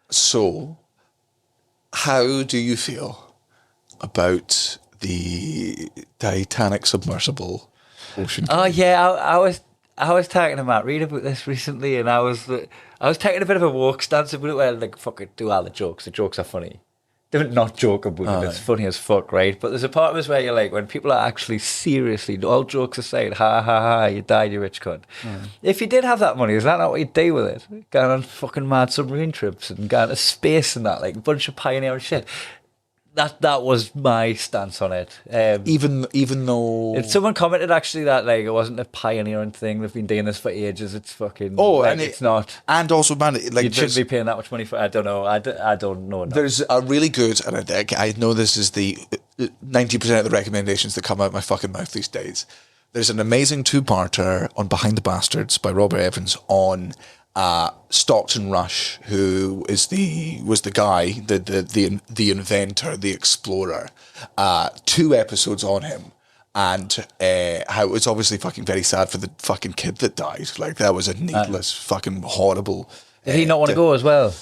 Speaker 3: So, how do you feel about the Titanic submersible ocean?
Speaker 2: Oh yeah, I was talking to Matt Reed about this recently, and I was taking a bit of a woke stance about it, where like fuck it, do all the jokes. The jokes are funny. Don't not joke about it. It's funny as fuck, right? But there's a part of us where you're like, when people are actually seriously, all jokes aside, ha ha ha, you died, you rich cunt. If you did have that money, is that not what you'd do with it? Going on fucking mad submarine trips and going to space and that, like a bunch of pioneering shit. That was my stance on it.
Speaker 3: Even though
Speaker 2: someone commented actually that like it wasn't a pioneering thing. They've been doing this for ages. It's fucking and it's not.
Speaker 3: And also, man, like
Speaker 2: you shouldn't be paying that much money for. I don't know. I don't know. Enough.
Speaker 3: There's a really good, and I know this is the 90% of the recommendations that come out my fucking mouth these days. There's an amazing 2-parter on Behind the Bastards by Robert Evans on Stockton Rush, who was the guy, the inventor, the explorer. 2 episodes on him, and how it was obviously fucking very sad for the fucking kid that died. Like, that was a needless, fucking horrible.
Speaker 2: Did he not want to go as well?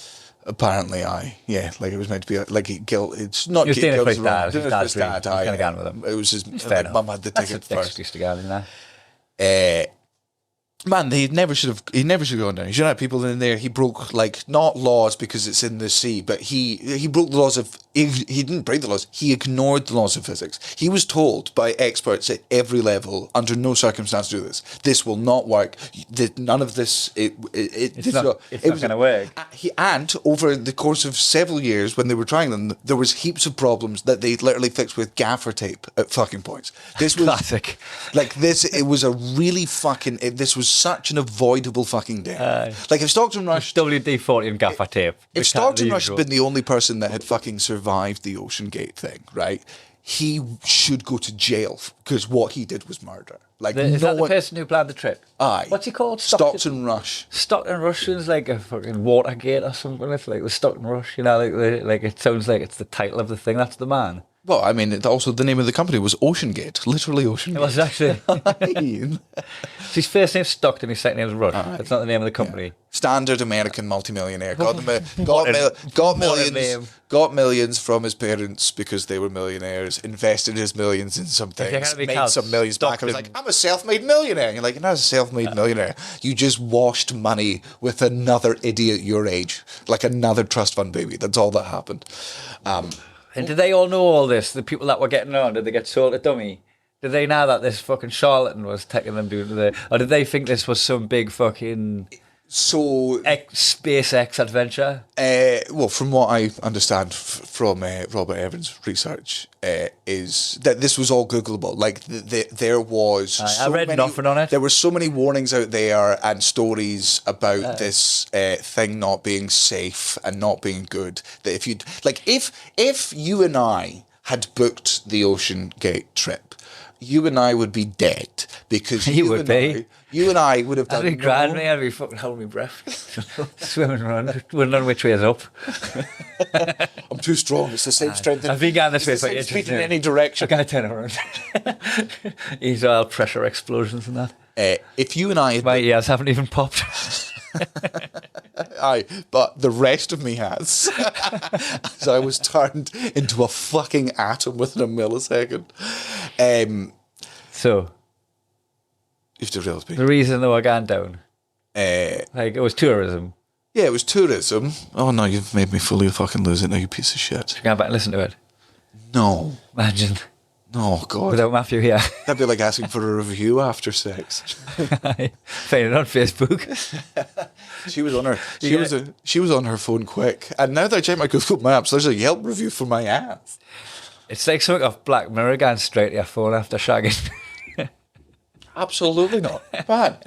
Speaker 3: Apparently, like it was meant to be like guilt. It's not.
Speaker 2: He was doing it for his
Speaker 3: dad.
Speaker 2: dad. His dad. Kind of going with him.
Speaker 3: It was his
Speaker 2: fair
Speaker 3: like, mum had the ticket first.
Speaker 2: Excuse to go in there.
Speaker 3: Man, he never should have gone down. You should have people in there. He broke, like, not laws because it's in the sea, but he broke the laws of. He didn't break the laws. He ignored the laws of physics. He was told by experts at every level, under no circumstance do this. This will not work. None of this. It's not going to work. And over the course of several years, when they were trying them, there was heaps of problems that they literally fixed with gaffer tape at fucking points. This was
Speaker 2: classic.
Speaker 3: Like this, it was a really fucking. This was such an avoidable fucking death. Like if Stockton Rush,
Speaker 2: WD-40 and gaffer tape.
Speaker 3: If Stockton Rush had been the only person that had fucking survived the Ocean Gate thing, right? He should go to jail because what he did was murder. Like,
Speaker 2: is that the person who planned the trip?
Speaker 3: Aye.
Speaker 2: What's he called?
Speaker 3: Stockton Rush.
Speaker 2: Stockton Rush sounds like a fucking Watergate or something. It's like the Stockton Rush, you know, like it sounds like it's the title of the thing. That's the man.
Speaker 3: Well, I mean, also the name of the company was Ocean Gate, literally Ocean Gate.
Speaker 2: It was actually. So his first name's Stockton, his second name's Rush. That's not the name of the company.
Speaker 3: Yeah. Standard American multimillionaire. Got millions from his parents because they were millionaires, invested his millions in some things, made some millions back. I was like, I'm a self-made millionaire. And you're like, you're not a self-made millionaire. You just washed money with another idiot your age, like another trust fund baby. That's all that happened.
Speaker 2: And did they all know all this? The people that were getting on, did they get sold a dummy? Did they know that this fucking charlatan was taking them doing the... Or did they think this was some big fucking... SpaceX adventure?
Speaker 3: Well, from what I understand from Robert Evans' research, is that this was all Googleable. Like, there was...
Speaker 2: I read nothing on it.
Speaker 3: There were so many warnings out there and stories about this thing not being safe and not being good, that if you... Like, if you and I had booked the Ocean Gate trip, you and I would be dead because you and I would have done.
Speaker 2: That'd be grand, mate. I'd be fucking holding my breath, swimming around, wondering which way is up.
Speaker 3: I'm too strong. It's the same strength.
Speaker 2: I've been going this way for
Speaker 3: ages. Speed in any direction.
Speaker 2: I can't turn around. These oil pressure explosions and that.
Speaker 3: If you and I, had
Speaker 2: my ears haven't even popped.
Speaker 3: Aye, but the rest of me has. As I was turned into a fucking atom within a millisecond.
Speaker 2: So,
Speaker 3: you have to realize
Speaker 2: the reason they were going down, like it was tourism.
Speaker 3: Yeah, it was tourism. Oh no, you've made me fully fucking lose it now, you piece of shit.
Speaker 2: Should we go back and listen to it?
Speaker 3: No.
Speaker 2: Imagine.
Speaker 3: Oh God.
Speaker 2: Without Matthew here.
Speaker 3: That'd be like asking for a review after sex.
Speaker 2: Find it on Facebook.
Speaker 3: She was on her phone quick. And now that I check my Google Maps, there's a Yelp review for my ass.
Speaker 2: It's like something off Black Mirror going straight to your phone after shagging.
Speaker 3: Absolutely not. Man.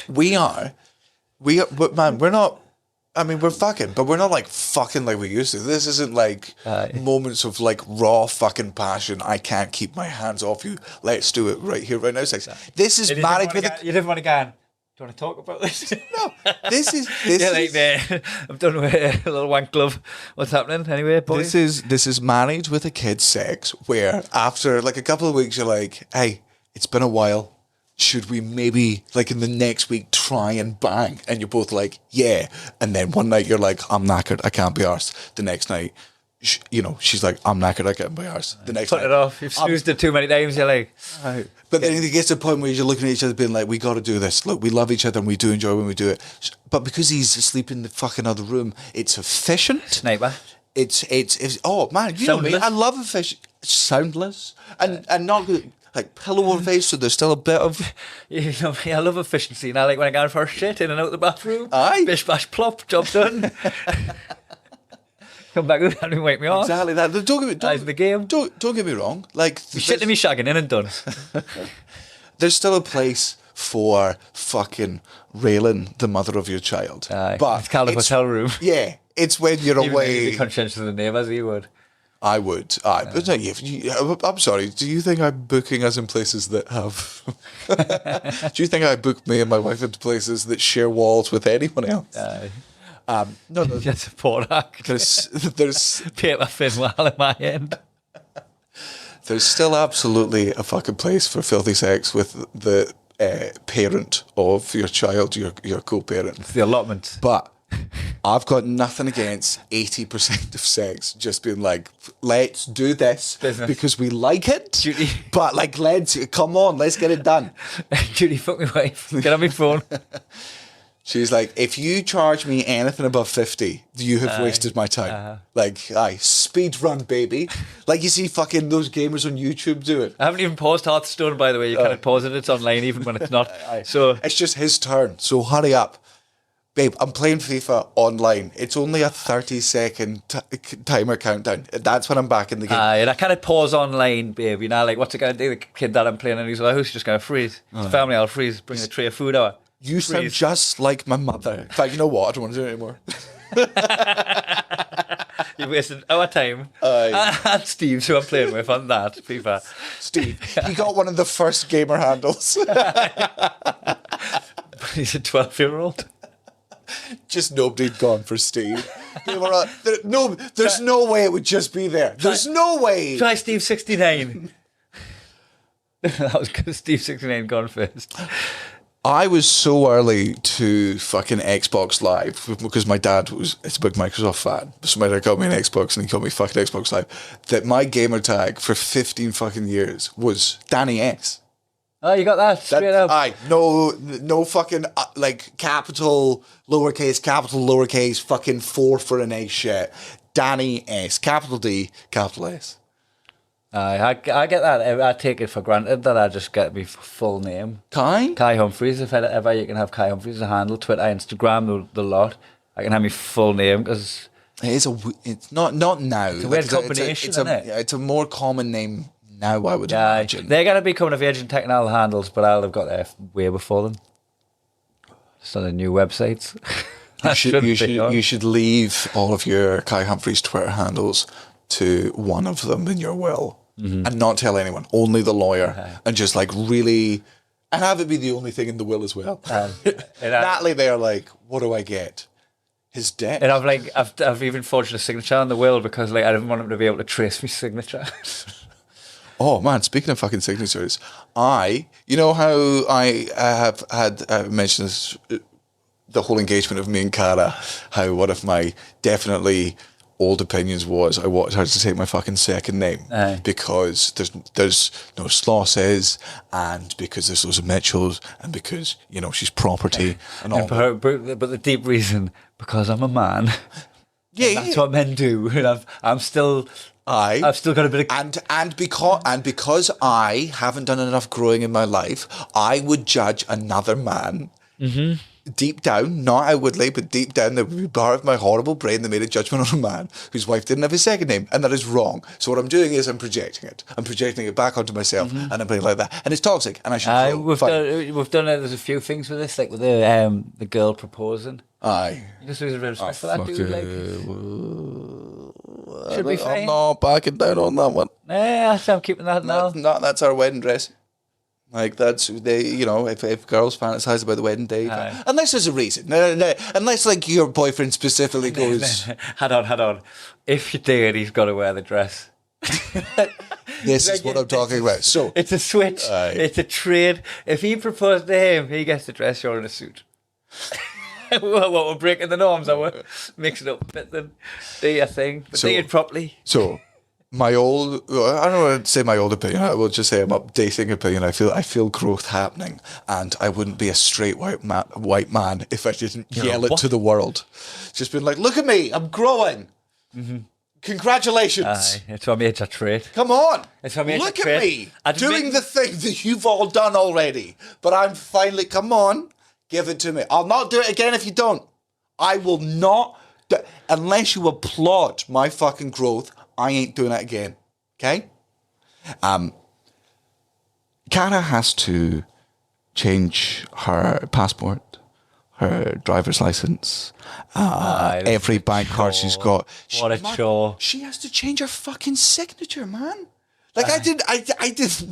Speaker 3: But man, we're not. I mean, we're fucking, but we're not like fucking like we used to. This isn't like moments of like raw fucking passion. I can't keep my hands off you. Let's do it right here, right now. Sex. This is married with
Speaker 2: You didn't want to go. Do you want to talk about this?
Speaker 3: No, this is
Speaker 2: I'm done with a little wank glove. What's happening anyway, boy?
Speaker 3: this is married with a kid sex, where after like a couple of weeks you're like, hey, it's been a while. Should we maybe like in the next week try and bang? And you're both like, yeah. And then one night you're like, I'm knackered, I can't be arsed. The next night, she's like, I'm knackered, I can't be arsed. The next
Speaker 2: Put
Speaker 3: night,
Speaker 2: it off. You've snoozed it too many times. You're like,
Speaker 3: but then it gets to the point where you're looking at each other being like, we got to do this. Look, we love each other and we do enjoy when we do it. But because he's asleep in the fucking other room, it's efficient.
Speaker 2: sniper.
Speaker 3: It's oh man, you know me.
Speaker 2: Soundless.
Speaker 3: I love efficient, soundless, and not good, like pillow over face. So there's still a bit of
Speaker 2: You know me, I love efficiency, and I like when I go for a shit in and out the bathroom.
Speaker 3: Aye.
Speaker 2: Bish bash plop, job done. Come back and wake me off.
Speaker 3: exactly that.
Speaker 2: That's the game.
Speaker 3: Don't get me wrong. Like
Speaker 2: You shit to me shagging in and done.
Speaker 3: there's still a place for fucking railing the mother of your child.
Speaker 2: Aye.
Speaker 3: But
Speaker 2: It's called a hotel room.
Speaker 3: Yeah, it's when you're
Speaker 2: Even though you'd
Speaker 3: away.
Speaker 2: be conscientious of the neighbours, you would.
Speaker 3: I would. But no, I'm sorry. Do you think I'm booking us in places that have? Do you think I book me and my wife into places that share walls with anyone else? No.
Speaker 2: That's a poor act.
Speaker 3: There's
Speaker 2: Paper thin while in my end.
Speaker 3: there's still absolutely a fucking place for filthy sex with the parent of your child, your co-parent.
Speaker 2: It's the allotment.
Speaker 3: But I've got nothing against 80% of sex just being like, let's do this
Speaker 2: Business.
Speaker 3: because we like it.
Speaker 2: Duty.
Speaker 3: But like, come on, let's get it done.
Speaker 2: Judy, fuck my wife. Get on my phone.
Speaker 3: She's like, if you charge me anything above 50, you have wasted my time. Like, speed run, baby. Like you see fucking those gamers on YouTube do it.
Speaker 2: I haven't even paused Hearthstone, by the way. You can't pause it. It's online even when it's not. So
Speaker 3: It's just his turn, so hurry up. Babe, I'm playing FIFA online. It's only a 30-second timer countdown. That's when I'm back in the game.
Speaker 2: and I kind of pause online, babe. You know, like what's it going to do? The kid that I'm playing in his house is just going to freeze. His family, I'll freeze. Bring a tray of food out.
Speaker 3: You sound
Speaker 2: freeze.
Speaker 3: just like my mother. In fact, you know what? I don't want to do it anymore.
Speaker 2: You've wasted our time.
Speaker 3: Aye.
Speaker 2: And Steve's, who I'm playing with on that FIFA.
Speaker 3: Steve, you got one of the first gamer handles.
Speaker 2: He's a 12-year-old.
Speaker 3: Just nobody'd gone for Steve. There's no way it would just be there. There's no way.
Speaker 2: Try Steve 69. That was good. Steve 69 gone first.
Speaker 3: I was so early to fucking Xbox Live because my dad it's a big Microsoft fan. So my dad got me an Xbox and he called me fucking Xbox Live. That my gamer tag for 15 fucking years was Danny S.
Speaker 2: Oh, you got that straight up.
Speaker 3: Aye, no fucking like capital, lowercase, fucking 4 for an A shit. Danny S, capital D, capital S.
Speaker 2: I get that. I take it for granted that I just get my full name.
Speaker 3: Kai?
Speaker 2: Kai Humphreys. If ever you can have Kai Humphreys as a handle, Twitter, Instagram, the lot. I can have my full name because
Speaker 3: It's not now. It's
Speaker 2: a weird combination, isn't it?
Speaker 3: It's a more common name now, I would imagine.
Speaker 2: They're going to be coming of age and taking all the handles, but I'll have got there way before them. Just on the new websites.
Speaker 3: You should leave all of your Kai Humphreys Twitter handles to one of them in your will and not tell anyone, only the lawyer, and just like really, and have it be the only thing in the will as well. Natalie, they're like, what do I get? His debt.
Speaker 2: And I've even forged a signature on the will because like I didn't want him to be able to trace my signature.
Speaker 3: Oh man, speaking of fucking signatures, you know how I have mentioned this, the whole engagement of me and Cara, how one of my definitely old opinions was I wanted her to take my fucking second name because there's no Slosses and because there's those Mitchells and because, you know, she's property and all.
Speaker 2: But the deep reason, because I'm a man.
Speaker 3: Yeah,
Speaker 2: that's what men do. And I've still got a bit of
Speaker 3: and because I haven't done enough growing in my life, I would judge another man. Mm-hmm. Deep down, not outwardly, but deep down, there would be part of my horrible brain that made a judgment on a man whose wife didn't have his second name, and that is wrong. So what I'm doing is I'm projecting it. I'm projecting it back onto myself, and I'm being like that, and it's toxic, and I should.
Speaker 2: We've done there's a few things with this, like with the girl proposing.
Speaker 3: Aye.
Speaker 2: You just lose a bit of respect for that dude. Should be fine.
Speaker 3: I'm not backing down on that one.
Speaker 2: Yeah, I'm keeping that now.
Speaker 3: That's our wedding dress. Like that's they, if girls fantasize about the wedding day, unless there's a reason, unless like your boyfriend specifically goes,
Speaker 2: Hold on. If you do it, he's got to wear the dress.
Speaker 3: this is what I'm talking about. So
Speaker 2: it's a switch. It's a trade. If he proposed to him, he gets the dress. You're in a suit. What we're breaking the norms, are we? Mixing up a bit, then do your thing, but do it properly.
Speaker 3: So. I don't want to say my old opinion. I will just say I'm updating opinion. I feel growth happening, and I wouldn't be a straight white man if I didn't yell it to the world. Just been like, look at me, I'm growing. Mm-hmm. Congratulations.
Speaker 2: It's what made a trait.
Speaker 3: Come on.
Speaker 2: It's what made
Speaker 3: look at me doing the thing that you've all done already. But I'm finally, come on, give it to me. I'll not do it again if you don't. I will not, unless you applaud my fucking growth. I ain't doing that again. Okay? Cara has to change her passport, her driver's license, every bank card she's got.
Speaker 2: What a chore.
Speaker 3: She has to change her fucking signature, man. Like I didn't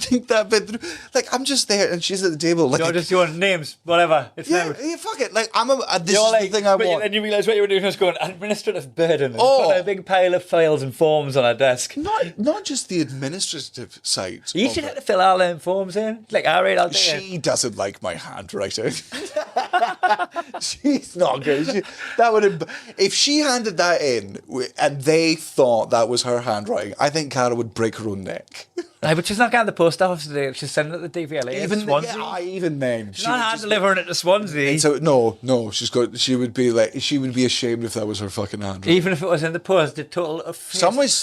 Speaker 3: think that bit through. Like I'm just there and she's at the table. Like
Speaker 2: you want names, whatever. It's
Speaker 3: yeah, fuck it. Like this is
Speaker 2: like,
Speaker 3: the thing I want.
Speaker 2: And you realise what you were doing was going administrative burden. And put a big pile of files and forms on her desk.
Speaker 3: Not just the administrative side.
Speaker 2: You should have to fill all them forms in. Like I'll do it.
Speaker 3: She doesn't like my handwriting. She's not good. If she handed that in and they thought that was her handwriting, I think Cara would break her own neck.
Speaker 2: But she's not going to the post office today. She's sending it to the DVLA.
Speaker 3: Even then,
Speaker 2: she's not hand delivering it to Swansea.
Speaker 3: So no, she would be ashamed if that was her fucking handwriting.
Speaker 2: Even if it was in the post, the total of
Speaker 3: someone's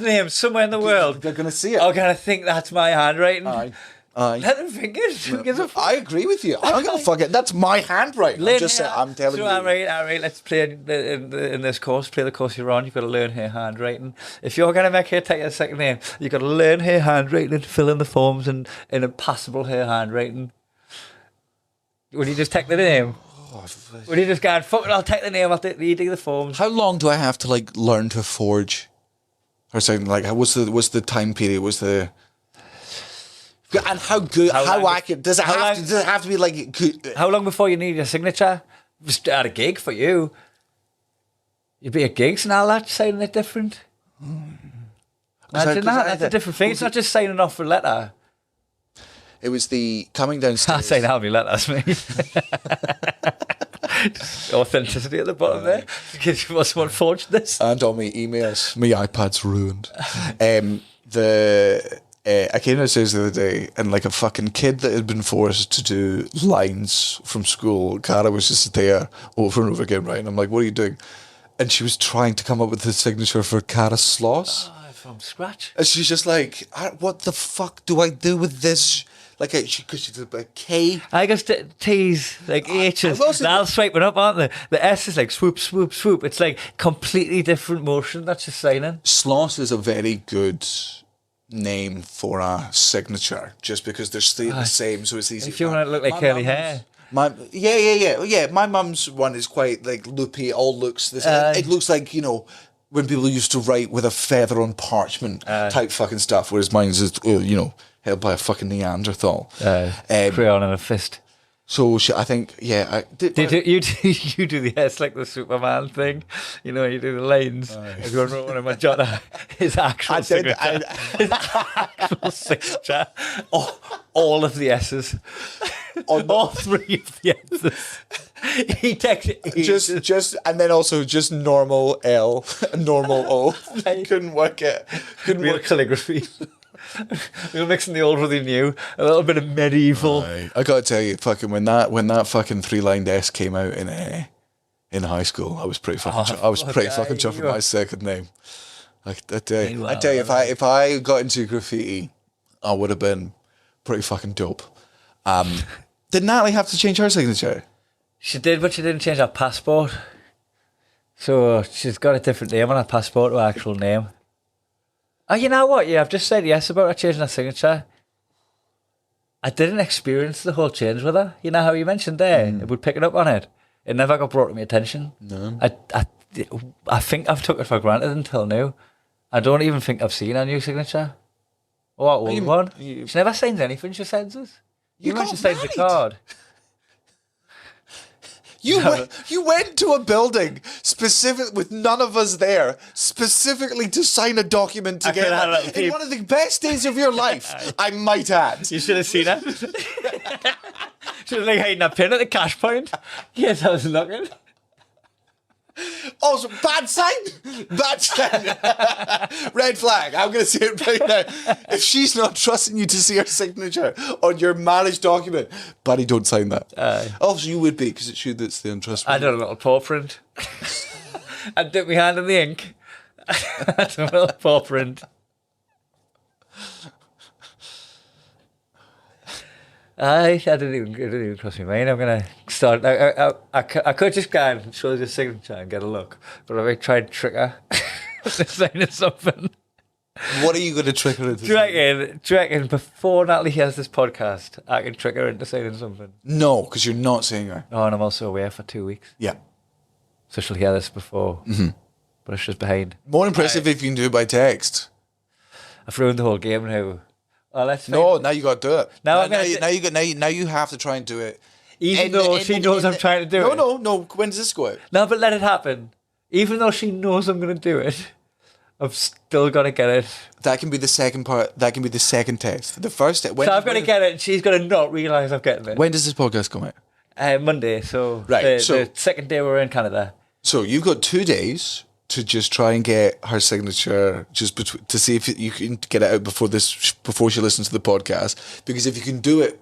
Speaker 2: name somewhere in the world.
Speaker 3: They're gonna see it.
Speaker 2: I'm gonna think that's my handwriting.
Speaker 3: Aye.
Speaker 2: Let them think it.
Speaker 3: I agree with you. I don't give a fuck. That's my handwriting. I'm telling you.
Speaker 2: All right. Let's play in this course. Play the course you're on. You've got to learn her handwriting. If you're going to make her take a second name, you've got to learn her handwriting and fill in the forms in impossible her handwriting. Would you just take the name? Would you just go, fuck it, I'll take the name, you do the forms.
Speaker 3: How long do I have to learn to forge? Or something what's the time period? And how accurate does it have to be good?
Speaker 2: How long before you need your signature? Just at a gig for you. You'd be at gigs and all that, signing it different. Imagine that's a different thing. It's not just signing off a letter.
Speaker 3: It was the coming downstairs.
Speaker 2: Saying how many letters, mate. Authenticity at the bottom there. Because you must want forged this.
Speaker 3: And all my emails. My iPad's ruined. I came downstairs the other day and a fucking kid that had been forced to do lines from school, Cara was just there over and over again, right? And I'm like, what are you doing? And she was trying to come up with the signature for Cara Sloss.
Speaker 2: From scratch?
Speaker 3: And she's just like, what the fuck do I do with this? Because she's a K.
Speaker 2: I guess T's, H's, they're all swiping up, aren't they? The S is swoop, swoop, swoop. It's completely different motion. That's just signing.
Speaker 3: Sloss is a very good name for a signature, just because they're still the same, so it's easy.
Speaker 2: If you want to look like curly hair.
Speaker 3: Yeah. My mum's one is quite loopy. All looks the same. It looks like when people used to write with a feather on parchment type fucking stuff, whereas mine's is held by a fucking Neanderthal.
Speaker 2: Crayon and a fist.
Speaker 3: So I think,
Speaker 2: you do the S like the Superman thing. You do the lines. Everyone wrote one of my jotter. His actual signature. His actual signature. All of the S's. All three of the S's. He texted
Speaker 3: just and then also just normal L, normal O. Couldn't work it. Couldn't
Speaker 2: work calligraphy. We were mixing the old with the new, a little bit of medieval.
Speaker 3: I gotta tell you, fucking when that fucking 3-lined S came out in high school, I was pretty fucking chuffed with my second name. I tell you, if I got into graffiti, I would have been pretty fucking dope. Did Natalie have to change her signature?
Speaker 2: She did, but she didn't change her passport. So she's got a different name on her passport to her actual name. Oh, you know what? Yeah, I've just said yes about her changing her signature. I didn't experience the whole change with her. You know how you mentioned there? It would pick it up on it. It never got brought to my attention.
Speaker 3: No.
Speaker 2: I think I've took it for granted until now. I don't even think I've seen her new signature. Oh, what old one? She never signs anything. She sends us. You
Speaker 3: got
Speaker 2: she signs a
Speaker 3: married?
Speaker 2: card.
Speaker 3: You went to a building specific with none of us there, specifically to sign a document
Speaker 2: I could've had a
Speaker 3: together.
Speaker 2: little
Speaker 3: In
Speaker 2: peep.
Speaker 3: one of the best days of your life, I might add.
Speaker 2: You should have seen her. She was like hiding a pin at the cash point. Yes, I was looking.
Speaker 3: Also, bad sign. Bad sign. Red flag. I'm going to say it right now. If she's not trusting you to see her signature on your marriage document, buddy, don't sign that. Also, you would be, because it's you that's the untrustworthy.
Speaker 2: I did a little paw print. I dipped my hand in the ink. I did a little paw print. I didn't even cross my mind. I'm going to start. I could just go and show the signature and get a look. But I might try and trick her into signing something.
Speaker 3: What are you going to trick her into?
Speaker 2: Do you reckon before Natalie hears this podcast, I can trick her into signing something?
Speaker 3: No, because you're not seeing her.
Speaker 2: Oh, and I'm also away for 2 weeks.
Speaker 3: Yeah.
Speaker 2: So she'll hear this before. Mm-hmm. But it's just behind.
Speaker 3: More impressive if you can do it by text.
Speaker 2: I've ruined the whole game now. Oh, let's
Speaker 3: No, now you got to do it.
Speaker 2: Now
Speaker 3: you have to try and do it.
Speaker 2: Even though she knows I'm trying to do it.
Speaker 3: No. When does this go out?
Speaker 2: No, but let it happen. Even though she knows I'm going to do it, I've still got to get it.
Speaker 3: That can be the second part. That can be the second test. The first.
Speaker 2: So I've got to get it, and she's going to not realise I've getting it.
Speaker 3: When does this podcast come out?
Speaker 2: Monday. So
Speaker 3: Right,
Speaker 2: the second day we're in Canada.
Speaker 3: So you've got 2 days to just try and get her signature, to see if you can get it out before she listens to the podcast. Because if you can do it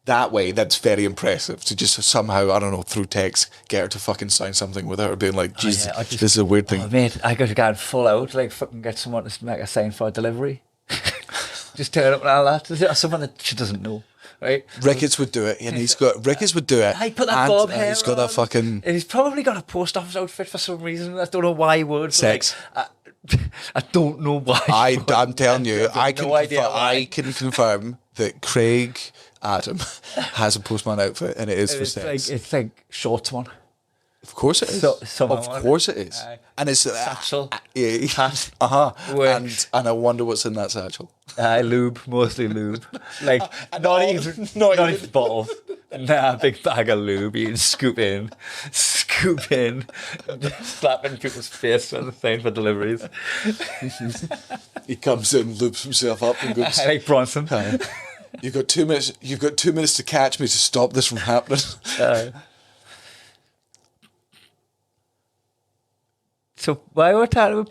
Speaker 3: that way, that's very impressive. To just somehow, I don't know, through text, get her to fucking sign something without her being like, Jesus, this is a weird thing.
Speaker 2: Oh, mate, I got to go full out, like fucking get someone to make a sign for a delivery. Just turn up and all that. Someone that she doesn't know. Right,
Speaker 3: Ricketts would do it, and Ricketts would do it.
Speaker 2: I put that bob hair.
Speaker 3: He's got that fucking.
Speaker 2: And he's probably got a post office outfit for some reason. I don't know why he would.
Speaker 3: Sex.
Speaker 2: Like, I don't know why.
Speaker 3: I'm telling you, I can
Speaker 2: can
Speaker 3: confirm that Craig Adam has a postman outfit, and it is for sex.
Speaker 2: It's like shorts one.
Speaker 3: Of course it is. Of course it is. And it's
Speaker 2: satchel.
Speaker 3: Hat. And I wonder what's in that satchel.
Speaker 2: Lube, mostly lube. Like not even bottles. Nah, big bag of lube. You can scoop in, slapping people's face on the thing for deliveries.
Speaker 3: He comes in, loops himself up, and goes.
Speaker 2: I like Bronson.
Speaker 3: You've got 2 minutes. You've got 2 minutes to catch me to stop this from happening.
Speaker 2: So why were we talking about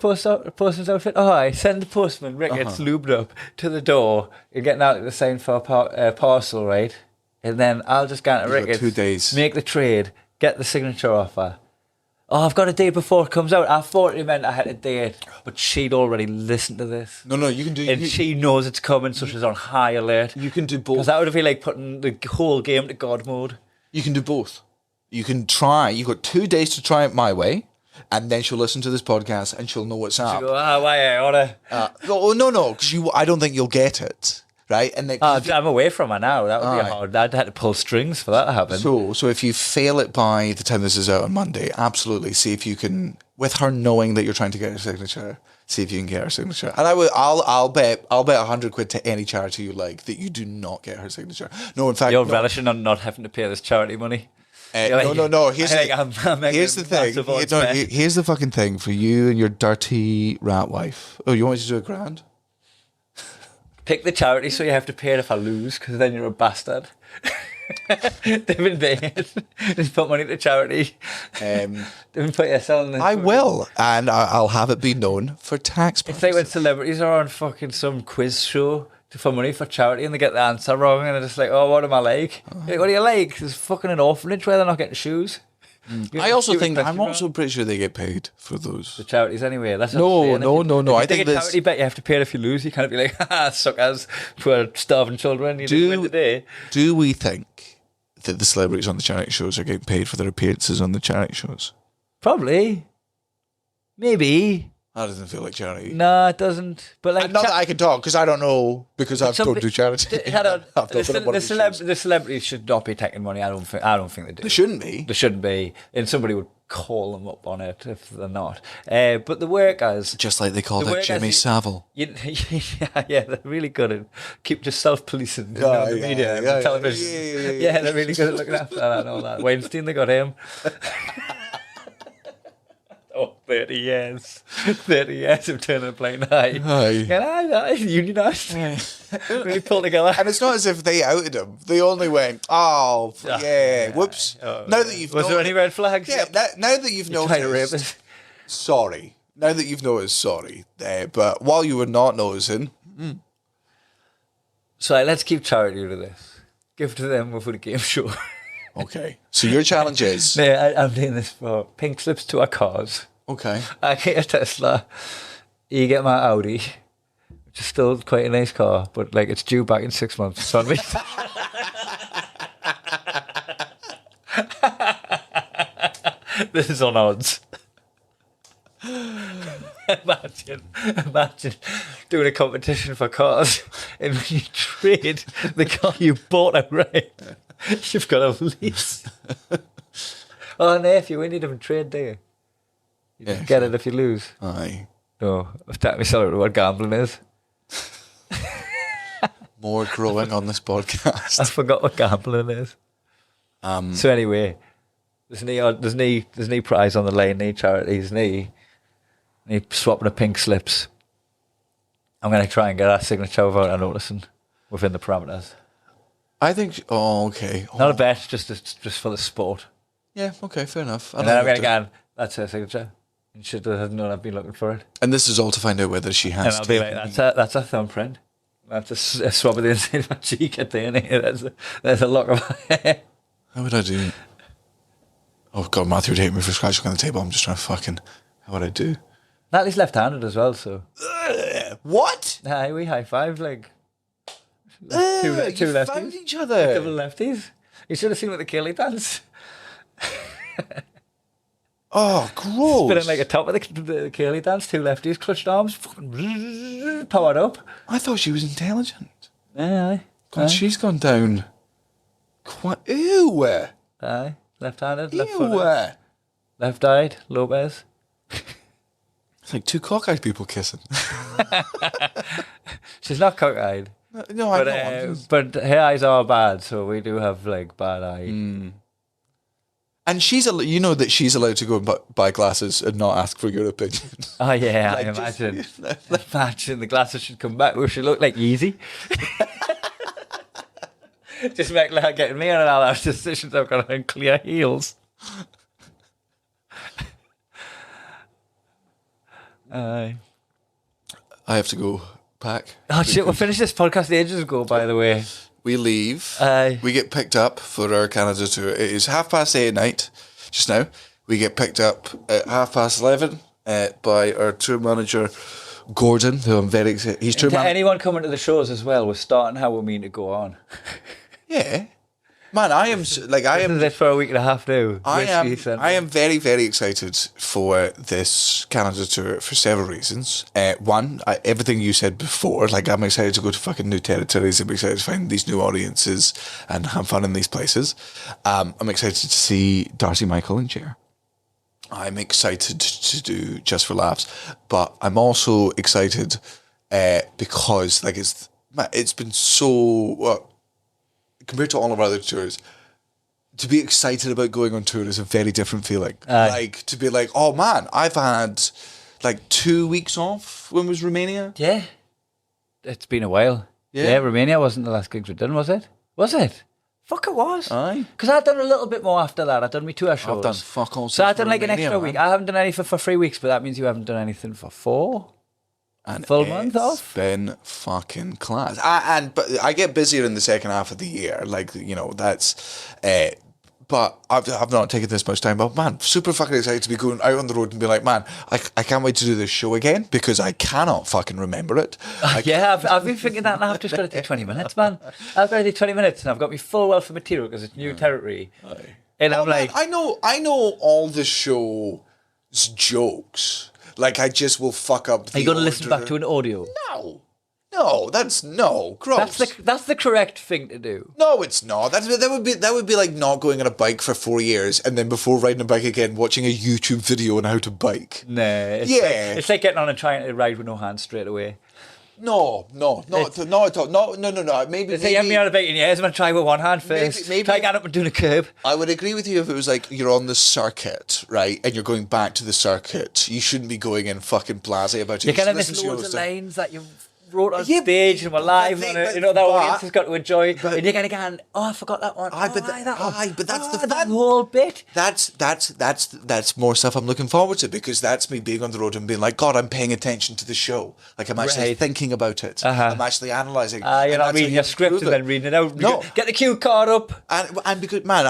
Speaker 2: postman's outfit? Oh, I send the postman, Ricketts, lubed up to the door and getting out the sign for a parcel, right? And then I'll just go into Ricketts,
Speaker 3: 2 days.
Speaker 2: make the trade, get the signature offer. Oh, I've got a date before it comes out. I thought it meant I had a date, but she'd already listened to this.
Speaker 3: No, you can do.
Speaker 2: And she knows it's coming, so she's on high alert.
Speaker 3: You can do both.
Speaker 2: Because that would be like putting the whole game to God mode.
Speaker 3: You can do both. You can try. You've got 2 days to try it my way. And then she'll listen to this podcast and she'll know what's up.
Speaker 2: She'll go, why I oughta.
Speaker 3: No, because I don't think you'll get it, right? And then,
Speaker 2: I'm away from her now. That would be hard. I'd have to pull strings for that to happen.
Speaker 3: So if you fail it by the time this is out on Monday, absolutely see if you can, with her knowing that you're trying to get her signature, see if you can get her signature. And I'll bet £100 to any charity you like that you do not get her signature. No, in fact,
Speaker 2: you're relishing on not having to pay this charity money.
Speaker 3: No. Here's the thing. Here's the fucking thing for you and your dirty rat wife. Oh, you want me to do $1,000?
Speaker 2: Pick the charity so you have to pay it if I lose, because then you're a bastard. They've been paying it. Just put money to charity. They've been putting yourself in the.
Speaker 3: I will, and I'll have it be known for tax purposes.
Speaker 2: It's like when celebrities are on fucking some quiz show for money for charity and they get the answer wrong and they're just like, oh, what am I like? Like, what do you like? There's fucking an orphanage where they're not getting shoes.
Speaker 3: I also think I'm also pretty sure they get paid for those.
Speaker 2: The charities anyway. That's
Speaker 3: no.
Speaker 2: I think a charity bet you have to pay it if you lose. You can't be like, suckers, poor starving children. You didn't win today.
Speaker 3: Do we think that the celebrities on the charity shows are getting paid for their appearances on the charity shows?
Speaker 2: Probably. Maybe.
Speaker 3: That doesn't feel like charity.
Speaker 2: No, it doesn't. But like,
Speaker 3: not that I can talk because I don't know, because I don't do charity.
Speaker 2: The celebrities should not be taking money. I don't think they do.
Speaker 3: They shouldn't be.
Speaker 2: And somebody would call them up on it if they're not. But the workers,
Speaker 3: Just like they called
Speaker 2: The
Speaker 3: out
Speaker 2: word
Speaker 3: Jimmy
Speaker 2: as
Speaker 3: Savile.
Speaker 2: yeah, they're really good at keep just self-policing. The media,
Speaker 3: yeah,
Speaker 2: the television.
Speaker 3: yeah.
Speaker 2: They're really good at looking after that and all that. Weinstein, they got him. 30 years. 30 years of turning a blind eye.
Speaker 3: Aye.
Speaker 2: Unionised. Really pulled together.
Speaker 3: And it's not as if they outed him. They only went, oh, yeah, whoops.
Speaker 2: Oh,
Speaker 3: Now that you've
Speaker 2: was there any red flags?
Speaker 3: Yeah, now that you've
Speaker 2: Trying to rape
Speaker 3: noticed,
Speaker 2: us.
Speaker 3: sorry. Now that you've noticed, sorry. But while you were not noticing,
Speaker 2: So let's keep charity to this. Give it to them for the game show.
Speaker 3: okay. So your challenge is,
Speaker 2: I'm doing this for pink slips to our cars.
Speaker 3: okay.
Speaker 2: I get a Tesla. You get my Audi, which is still quite a nice car, but like it's due back in 6 months. So on me. This is on odds. Imagine doing a competition for cars, and when you trade the car you bought outright, you've got a lease. Oh, no, if you win, you don't trade, do you? You just get it if you lose.
Speaker 3: Aye.
Speaker 2: No, I've taken myself out what gambling is.
Speaker 3: More growing on this podcast.
Speaker 2: I forgot what gambling is. So anyway, there's no prize on the line, no charities, no swapping of pink slips. I'm going to try and get our signature without a noticing within the parameters.
Speaker 3: I think, okay.
Speaker 2: Not a bet, just for the sport.
Speaker 3: Yeah, okay, fair enough.
Speaker 2: And then I'm going to go, that's her signature. And she doesn't know I've been looking for it.
Speaker 3: And this is all to find out whether she has
Speaker 2: And I'll be like, that's a thumbprint. That's a swab of the inside of my cheek at the end. There's a lock of my hair.
Speaker 3: How would I do it? Oh, God, Matthew would hate me for scratching on the table. I'm just trying to fucking... How would I do?
Speaker 2: Natalie's left-handed as well, so...
Speaker 3: What?
Speaker 2: Aye, we high-five, like... two
Speaker 3: You
Speaker 2: lefties.
Speaker 3: found each other.
Speaker 2: Double lefties. You should have seen what the Kelly dance.
Speaker 3: Oh, gross.
Speaker 2: Spinning like a top of the Kelly dance, two lefties, clutched arms, fucking powered up.
Speaker 3: I thought she was intelligent.
Speaker 2: Aye.
Speaker 3: God, she's gone down quite... Ew.
Speaker 2: Aye. Left-handed,
Speaker 3: Ew.
Speaker 2: left-footed. Left-eyed, Lopez.
Speaker 3: It's like two cockeyed people kissing.
Speaker 2: She's not cockeyed.
Speaker 3: No, I know.
Speaker 2: But her eyes are bad, so we do have like bad eye.
Speaker 3: And you know that she's allowed to go and buy glasses and not ask for your opinion.
Speaker 2: Oh yeah,
Speaker 3: Like,
Speaker 2: I imagine. Imagine the glasses should come back. We should look like Easy. Just make like getting me on and all those decisions. I've got on clear heels. Aye.
Speaker 3: I have to go pack.
Speaker 2: Oh shit! We'll finish this podcast ages ago. By the way,
Speaker 3: We leave.
Speaker 2: Aye.
Speaker 3: We get picked up for our Canada tour. It is 8:30 at night. Just now, we get picked up at 11:30 by our tour manager, Gordon, who I'm very excited. He's tour
Speaker 2: to
Speaker 3: manager.
Speaker 2: anyone coming to the shows as well, we're starting how we mean to go on.
Speaker 3: Yeah, man, I am like I
Speaker 2: This
Speaker 3: am.
Speaker 2: is it for a week and a half now.
Speaker 3: I
Speaker 2: Whiskey,
Speaker 3: am. I am very, very excited for this Canada tour for several reasons. One, everything you said before. Like, I'm excited to go to fucking new territories. I'm excited to find these new audiences and have fun in these places. I'm excited to see Darcy, Michael, and Jer. I'm excited to do Just for Laughs, but I'm also excited because like it's been so. Compared to all of our other tours, to be excited about going on tour is a very different feeling. Like, to be like, oh man, I've had like 2 weeks off when was Romania.
Speaker 2: Yeah. It's been a while.
Speaker 3: Yeah.
Speaker 2: Yeah, Romania wasn't the last gigs we'd done, was it? Was it? Fuck, it was.
Speaker 3: Aye.
Speaker 2: Because I'd done a little bit more after that. I'd done me 2 hour shows.
Speaker 3: I've done fuck all.
Speaker 2: So I'd done like an
Speaker 3: Romania,
Speaker 2: extra
Speaker 3: man.
Speaker 2: week. I haven't done anything for 3 weeks, but that means you haven't done anything for 4.
Speaker 3: And
Speaker 2: full month off?
Speaker 3: It's been fucking class. But I get busier in the second half of the year. Like, you know, that's... but I've not taken this much time. But man, super fucking excited to be going out on the road and be like, man, I can't wait to do this show again because I cannot fucking remember it.
Speaker 2: Yeah, I've been thinking that now. I've just got to do 20 minutes, man. I've got to do 20 minutes and I've got me full wealth of material because it's new territory. And I'm like...
Speaker 3: I know all the show's jokes. Like, I just will fuck up the
Speaker 2: Are you going to listen
Speaker 3: order.
Speaker 2: back to an audio?
Speaker 3: No. No, gross.
Speaker 2: That's the correct thing to do.
Speaker 3: No, it's not. That would be like not going on a bike for 4 years and then before riding a bike again, watching a YouTube video on how to bike.
Speaker 2: No, it's like getting on and trying to ride with no hands straight away.
Speaker 3: No, not at all. No. Maybe
Speaker 2: you have me on a bike in your head. I'm going to try with one hand first.
Speaker 3: Maybe
Speaker 2: try getting up and doing a curb.
Speaker 3: I would agree with you if it was like you're on the circuit, right, and you're going back to the circuit. You shouldn't be going in fucking blasé about it.
Speaker 2: You're going to miss loads of lines that you wrote on stage and were live on it. You know, that audience has got to enjoy. And you're going to go, I forgot that one. But that's the whole bit.
Speaker 3: That's more stuff I'm looking forward to, because that's me being on the road and being like, God, I'm paying attention to the show. Like, I'm actually thinking about it. I'm actually analysing.
Speaker 2: You're not reading your script and then reading it out.
Speaker 3: No.
Speaker 2: Get the cue card up.
Speaker 3: And because, man,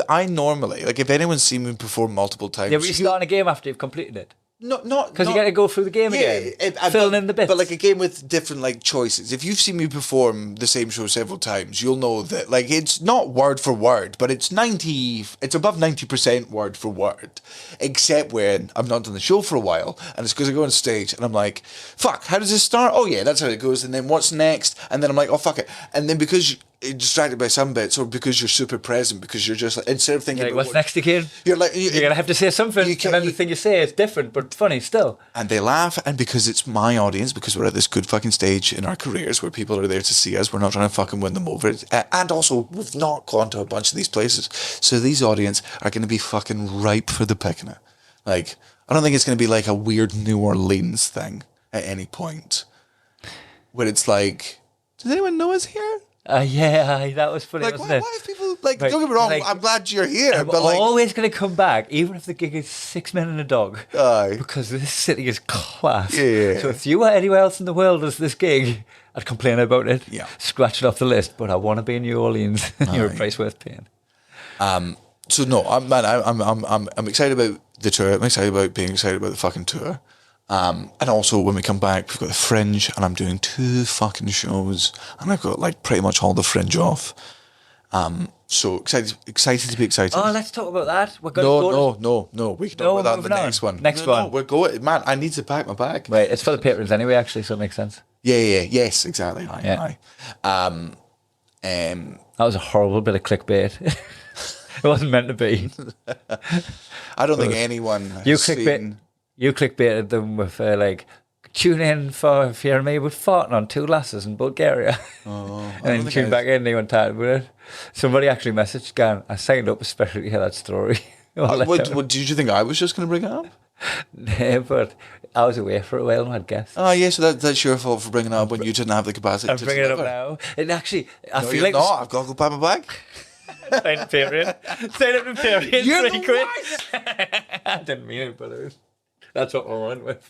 Speaker 3: I normally, like, if anyone's seen me perform multiple times.
Speaker 2: Yeah, but you're starting a game after you've completed it.
Speaker 3: Not
Speaker 2: because you got to go through the game again, filling in the bits.
Speaker 3: But like a game with different like choices. If you've seen me perform the same show several times, you'll know that like it's not word for word, but it's above 90% word for word, except when I've not done the show for a while, and it's because I go on stage and I'm like, fuck, how does this start? Oh yeah, that's how it goes. And then what's next? And then I'm like, oh fuck it. And then because you're distracted by some bits, or because you're super present, because you're just like, instead of thinking,
Speaker 2: what's next again?
Speaker 3: You're like,
Speaker 2: you're gonna have to say something, and then the thing you say is different but funny still.
Speaker 3: And they laugh, and because it's my audience, because we're at this good fucking stage in our careers where people are there to see us, we're not trying to fucking win them over. And also, we've not gone to a bunch of these places, so these audience are going to be fucking ripe for the picking. Like, I don't think it's going to be like a weird New Orleans thing at any point, where it's like, does anyone know us here?
Speaker 2: That was funny.
Speaker 3: Like,
Speaker 2: wasn't
Speaker 3: why
Speaker 2: it?
Speaker 3: have people like? Don't get me wrong. Like, I'm glad you're here,
Speaker 2: I'm
Speaker 3: but like,
Speaker 2: always going to come back, even if the gig is 6 men and a dog.
Speaker 3: Aye.
Speaker 2: Because this city is class.
Speaker 3: Yeah.
Speaker 2: So if you were anywhere else in the world as this gig, I'd complain about it.
Speaker 3: Yeah.
Speaker 2: Scratch it off the list. But I want to be in New Orleans. You're a price worth paying.
Speaker 3: So no, I'm excited about the tour. I'm excited about being excited about the fucking tour. And also when we come back, we've got the Fringe, and I'm doing 2 fucking shows, and I've got like pretty much all the Fringe off. So excited to be excited.
Speaker 2: Oh, let's talk about that. We're going to go.
Speaker 3: No. We can talk about that in the next one.
Speaker 2: Next one.
Speaker 3: No, we're going. Man, I need to pack my bag.
Speaker 2: Wait, it's for the patrons anyway, actually, so it makes sense.
Speaker 3: Yeah. Yes, exactly. Aye.
Speaker 2: That was a horrible bit of clickbait. It wasn't meant to be.
Speaker 3: I don't think anyone has seen...
Speaker 2: You clickbaited them with like, tune in for if you're me with farting on 2 lasses in Bulgaria. And then tune back in and they went tired with it. Somebody actually messaged Gan, I signed up especially to hear that story.
Speaker 3: What did you think I was just going to bring it up?
Speaker 2: No, but I was away for a while and had guests.
Speaker 3: Oh yeah, so that's your fault for bringing it up when you didn't have the capacity.
Speaker 2: I'm bringing it up now. And actually, I feel like...
Speaker 3: No, I've got to go pack my bag.
Speaker 2: Sign up Imperial.
Speaker 3: You're
Speaker 2: the worst. I didn't mean it, but... That's what we went with.